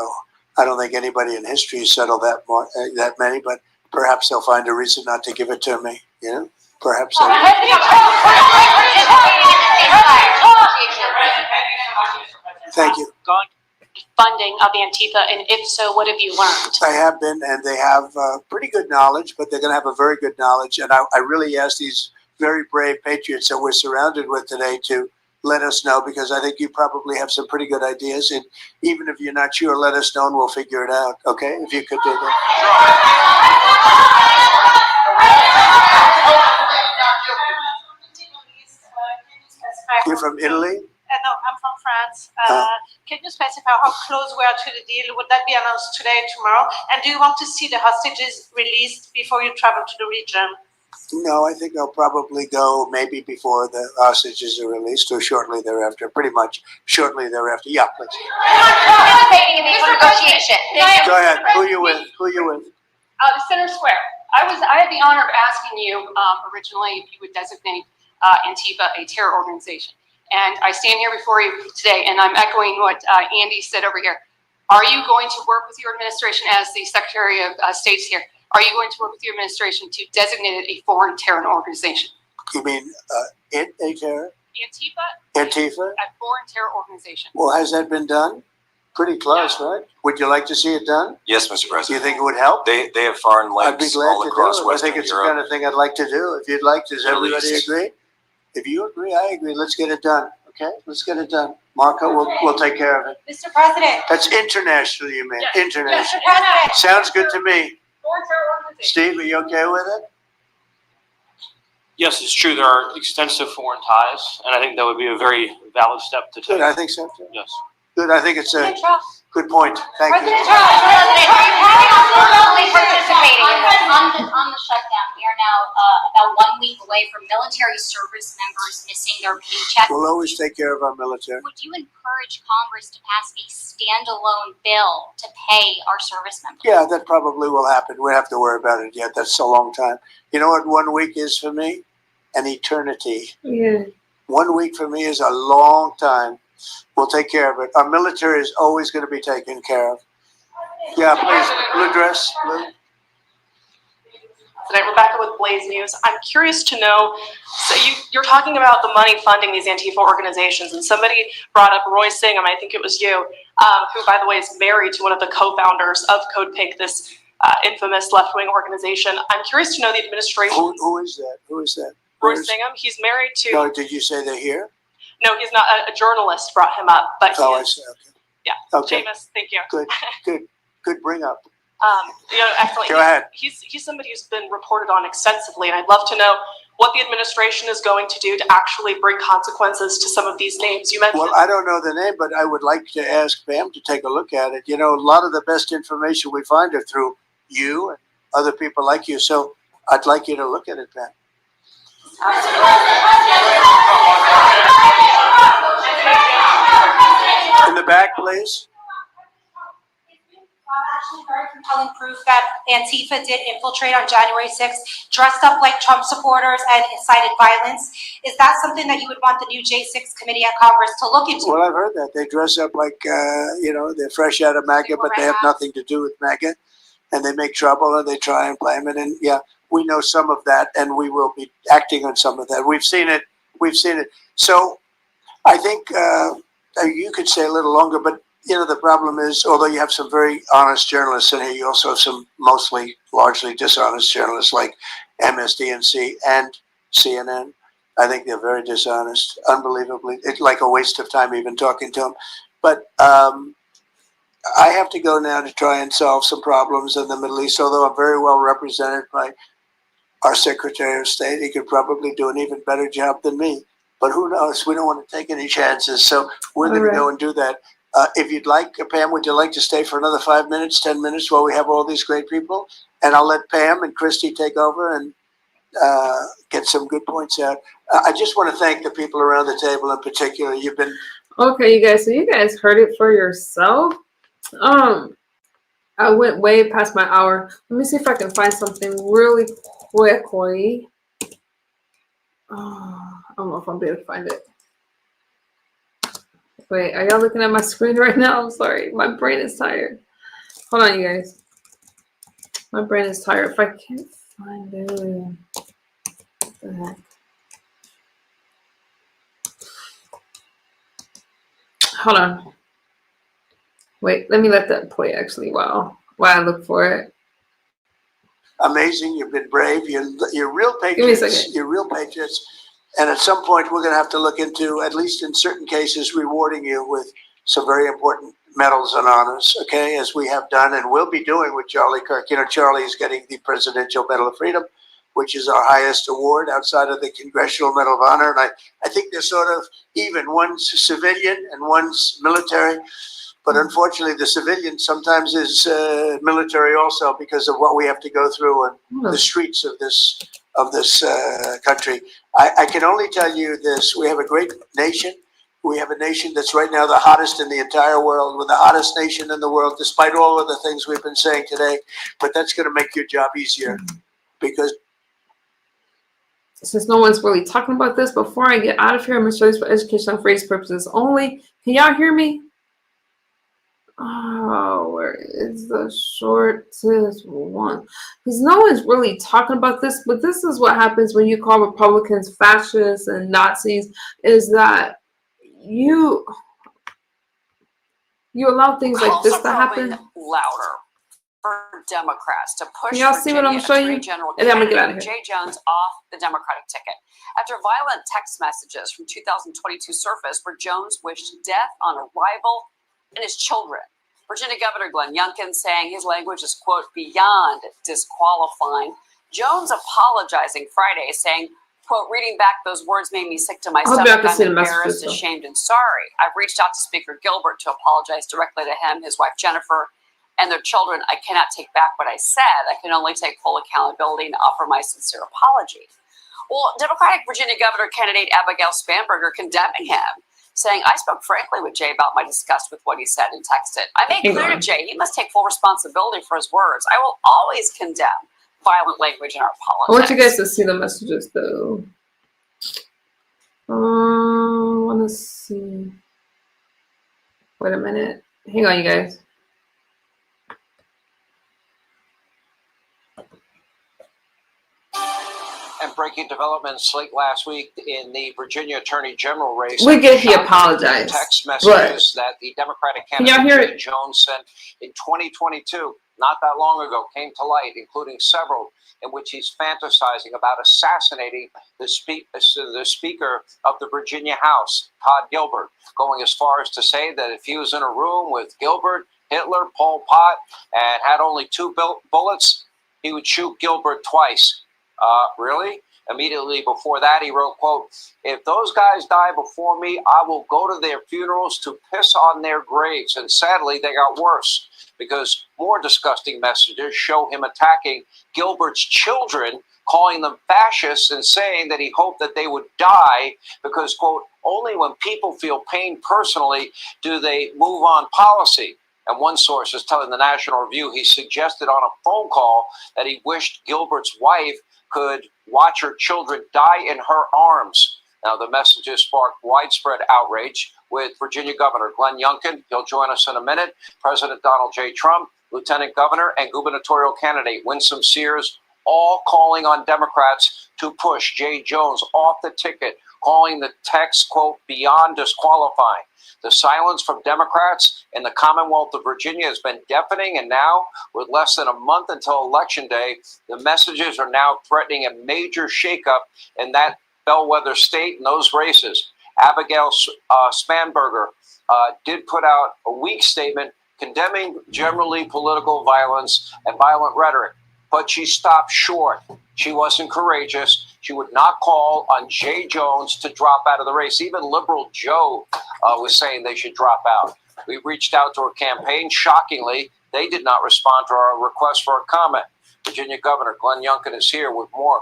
I don't think anybody in history has settled that many, but perhaps they'll find a reason not to give it to me. You know, perhaps. Thank you. Funding of Antifa, and if so, what have you learned? I have been, and they have pretty good knowledge, but they're going to have a very good knowledge. And I really ask these very brave patriots that we're surrounded with today to let us know, because I think you probably have some pretty good ideas. And even if you're not sure, let us know and we'll figure it out. Okay, if you could do that. You're from Italy? No, I'm from France. Can you specify how close we are to the deal? Would that be announced today, tomorrow? And do you want to see the hostages released before you travel to the region? No, I think I'll probably go maybe before the hostages are released or shortly thereafter. Pretty much shortly thereafter. Yeah, please. Participating in the negotiation. Go ahead. Who you with? Who you with? The Center Square. I had the honor of asking you originally if you would designate Antifa a terror organization. And I stand here before you today, and I'm echoing what Andy said over here. Are you going to work with your administration as the Secretary of State's here? Are you going to work with your administration to designate it a foreign terror organization? You mean a terror? Antifa? Antifa? A foreign terror organization. Well, has that been done? Pretty close, right? Would you like to see it done? Yes, Mr. President. Do you think it would help? They have foreign I'd be links glad all to across do it. I Western think it's Europe. the kind of thing I'd like to do. If you'd like, does Middle everybody East. agree? If you agree, I agree. Let's get it done. Okay, let's get it done. Marco, we'll take care of it. Mr. President. That's international, you mean? Yes. International. Mr. President. Sounds good to me. Foreign terror organization. Steve, are you okay with it? Yes, it's true. There are extensive foreign ties, and I think that would be a very valid step to take. Good, I think so too. Yes. Good, I think it's a President Trump. good point. Thank you. President Trump. President, are you planning on formally participating in this? On the shutdown, we are now about 1 week away from military service members missing their paychecks. We'll always take care of our military. Would you encourage Congress to pass a standalone bill to pay our service members? Yeah, that probably will happen. We don't have to worry about it yet. That's a long time. You know what 1 week is for me? An eternity. Yeah. 1 week for me is a long time. We'll take care of it. Our military is always going to be taken care of. Yeah, please. Blue dress. Blue. Today, Rebecca with Blaze News. I'm curious to know, so you're talking about the money funding these Antifa organizations, and somebody brought up Roy Singham, I think it was you, who, by the way, is married to one of the co-founders of Code Pink, this infamous left-wing organization. I'm curious to know the administration. Who is that? Who is that? Roy Singham. He's married to. No, did you say they're here? No, he's not. A journalist brought him up, but I see. Okay. Yeah. Okay. Seamus, thank you. Good bring up. Excellent. Go ahead. He's somebody who's been reported on extensively, and I'd love to know what the administration is going to do to actually bring consequences to some of these names you mentioned. Well, I don't know the name, but I would like to ask Pam to take a look at it. You know, a lot of the best information we find are through you and other people like you. So I'd like you to look at it, Pam. In the back, please. Actually, very compelling proof that Antifa did infiltrate on January 6th, dressed up like Trump supporters and incited violence. Is that something that you would want the new J6 committee at Congress to look into? Well, I've heard that. They dress up like, they're fresh out of MAGA, but they have nothing to do with MAGA. And they make trouble and they try and blame it. And yeah, we know some of that and we will be acting on some of that. We've seen it. So I think you could say a little longer, but the problem is, although you have some very honest journalists in here, you also have some largely dishonest journalists like MSDNC and CNN. I think they're very dishonest, unbelievably. It's like a waste of time even talking to them. But I have to go now to try and solve some problems in the Middle East, although I'm very well represented by our Secretary of State. He could probably do an even better job than me. But who knows? We don't want to take any chances. So we're going to go and do that. If you'd like, Pam, would you like to stay for another 5 minutes, 10 minutes while we have all these great people? And I'll let Pam and Christy take over and get some good points out. I just want to thank the people around the table in particular. You've been... Okay, you guys, so you guys heard it for yourself. I went way past my hour. Let me see if I can find something really quickly. I don't know if I'll be able to find it. Wait, are y'all looking at my screen right now? I'm sorry. My brain is tired. Hold on, you guys. My brain is tired. If I can't find it. What the heck? Hold on. Wait, let me let that play actually while I look for it. Amazing. You've been brave. You're real patriots. Give me a second. You're real patriots. And at some point, we're going to have to look into, at least in certain cases, rewarding you with some very important medals and honors, okay, as we have done and will be doing with Charlie Kirk. You know, Charlie is getting the Presidential Medal of Freedom, which is our highest award outside of the Congressional Medal of Honor. And I think they're sort of even. One's civilian and one's military. But unfortunately, the civilian sometimes is military also because of what we have to go through on the streets of this country. I can only tell you this. We have a great nation. We have a nation that's right now the hottest in the entire world. We're the hottest nation in the world, despite all of the things we've been saying today. But that's going to make your job easier because since no one's really talking about this, before I get out of here, I'm going to show this for educational phrase purposes only. Can y'all hear me? Oh, where is the shortest one? Because no one's really talking about this, but this is what happens when you call Republicans fascists and Nazis, is that you allow things like this to happen. Louder for Democrats to push Can y'all see what I'm showing you? General And then I'm gonna get out of here. Jay Jones off the Democratic ticket after violent text messages from 2022 surfaced where Jones wished death on a rival and his children. Virginia Governor Glenn Youngkin saying his language is, quote, beyond disqualifying. Jones apologizing Friday, saying, quote, reading back those words made me sick to my stomach. I'm embarrassed, ashamed, and sorry. I've reached out to Speaker Gilbert to apologize directly to him, his wife Jennifer, and their children. I cannot take back what I said. I can only take full accountability and offer my sincere apology. Well, Democratic Virginia Governor candidate Abigail Spanberger condemning him, saying, I spoke frankly with Jay about my disgust with what he said and texted. I made clear to Jay he must take full responsibility for his words. I will always condemn violent language in our politics. I want you guys to see the messages, though. I want to see. Wait a minute. Hang on, you guys. And breaking developments late last week in the Virginia Attorney General race. We get he apologized. Text messages that the Democratic candidate Jay Jones sent in 2022, not that long ago, came to light, including several in which he's fantasizing about assassinating the Speaker of the Virginia House, Todd Gilbert, going as far as to say that if he was in a room with Gilbert, Hitler, Pol Pot, and had only 2 bullets, he would shoot Gilbert twice. Really? Immediately before that, he wrote, quote, if those guys die before me, I will go to their funerals to piss on their graves. And sadly, they got worse because more disgusting messages show him attacking Gilbert's children, calling them fascists and saying that he hoped that they would die because, quote, only when people feel pain personally do they move on policy. And one source is telling the National Review he suggested on a phone call that he wished Gilbert's wife could watch her children die in her arms. Now, the messages sparked widespread outrage with Virginia Governor Glenn Youngkin. He'll join us in a minute. President Donald J. Trump, Lieutenant Governor and gubernatorial candidate Winsome Sears, all calling on Democrats to push Jay Jones off the ticket, calling the text, quote, beyond disqualifying. The silence from Democrats in the Commonwealth of Virginia has been deafening, and now, with less than a month until Election Day, the messages are now threatening a major shakeup in that bellwether state and those races. Abigail Spanberger did put out a weak statement condemning generally political violence and violent rhetoric, but she stopped short. She wasn't courageous. She would not call on Jay Jones to drop out of the race. Even Liberal Joe was saying they should drop out. We reached out to her campaign. Shockingly, they did not respond to our request for a comment. Virginia Governor Glenn Youngkin is here with more.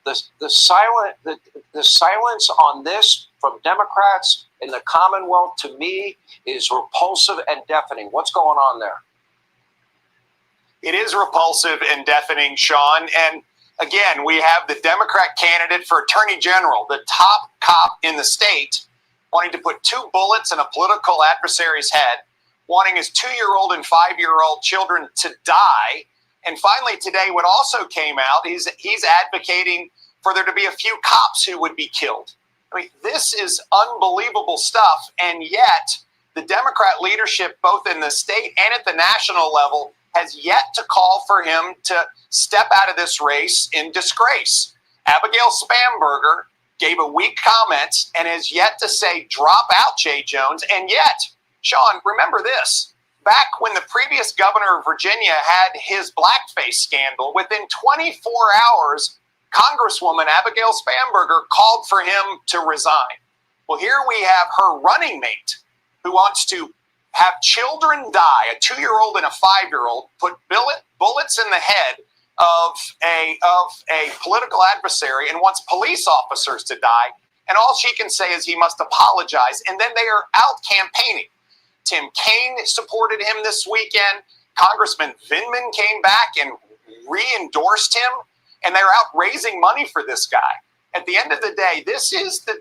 The silence on this from Democrats in the Commonwealth, to me, is repulsive and deafening. What's going on there? It is repulsive and deafening, Sean. And again, we have the Democrat candidate for Attorney General, the top cop in the state, wanting to put 2 bullets in a political adversary's head, wanting his 2-year-old and 5-year-old children to die. And finally today, what also came out is he's advocating for there to be a few cops who would be killed. I mean, this is unbelievable stuff. And yet the Democrat leadership, both in the state and at the national level, has yet to call for him to step out of this race in disgrace. Abigail Spanberger gave a weak comment and has yet to say, drop out, Jay Jones. And yet, Sean, remember this. Back when the previous governor of Virginia had his blackface scandal, within 24 hours, Congresswoman Abigail Spanberger called for him to resign. Well, here we have her running mate who wants to have children die, a 2-year-old and a 5-year-old, put bullets in the head of a political adversary and wants police officers to die. And all she can say is he must apologize. And then they are out campaigning. Tim Kaine supported him this weekend. Congressman Vindman came back and re-endorsed him. And they're out raising money for this guy. At the end of the day, this is the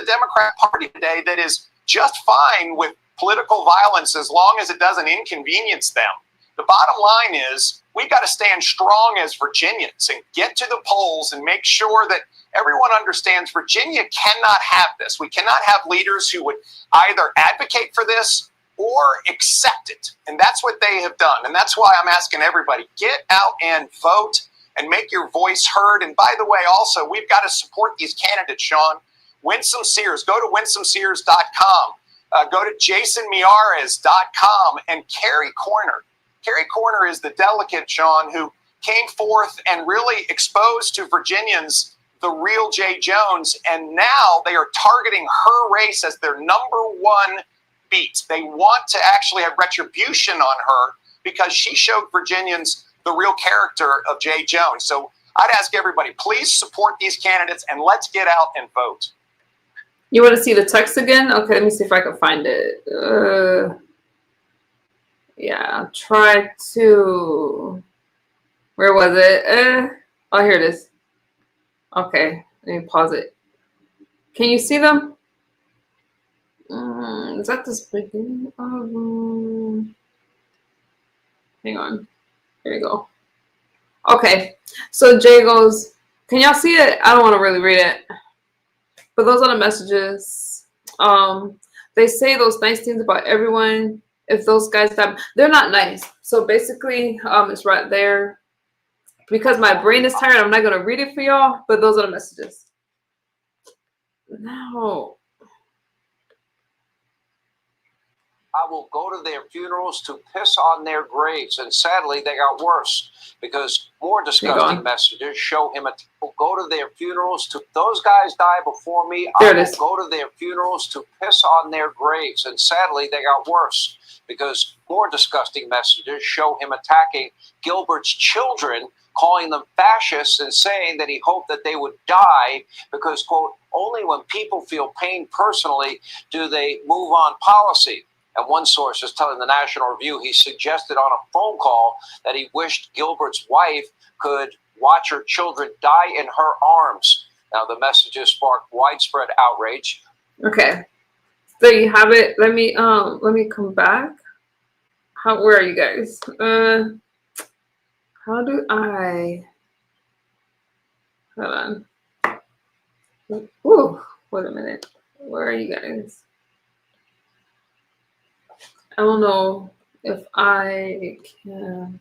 Democrat Party today that is just fine with political violence as long as it doesn't inconvenience them. The bottom line is we've got to stand strong as Virginians and get to the polls and make sure that everyone understands Virginia cannot have this. We cannot have leaders who would either advocate for this or accept it. And that's what they have done. And that's why I'm asking everybody, get out and vote and make your voice heard. And by the way, also, we've got to support these candidates, Sean. Winsome Sears, go to winsomesears.com. Go to jasonmiares.com and Carrie Corner. Carrie Corner is the delegate, Sean, who came forth and really exposed to Virginians the real Jay Jones. And now they are targeting her race as their #1 beat. They want to actually have retribution on her because she showed Virginians the real character of Jay Jones. So I'd ask everybody, please support these candidates and let's get out and vote. You want to see the text again? Okay, let me see if I can find it. Yeah, try to. Where was it? Oh, here it is. Okay, let me pause it. Can you see them? Is that the beginning of? Hang on. Here you go. Okay, so Jay goes, can y'all see it? I don't want to really read it. But those are the messages. They say those nice things about everyone. If those guys stop, they're not nice. So basically, it's right there. Because my brain is tired, I'm not going to read it for y'all. But those are the messages. No. I will go to their funerals to piss on their graves. And sadly, they got worse because more disgusting messages show him go to their funerals to those guys die before me. I will go to their funerals to piss on their graves. And sadly, they got worse because more disgusting messages show him attacking Gilbert's children, calling them fascists and saying that he hoped that they would die because, quote, only when people feel pain personally do they move on policy. And one source is telling the National Review he suggested on a phone call that he wished Gilbert's wife could watch her children die in her arms. Now, the messages sparked widespread outrage. Okay. There you have it. Let me come back. Where are you guys? How do I? Hold on. Ooh, wait a minute. Where are you guys? I don't know if I can.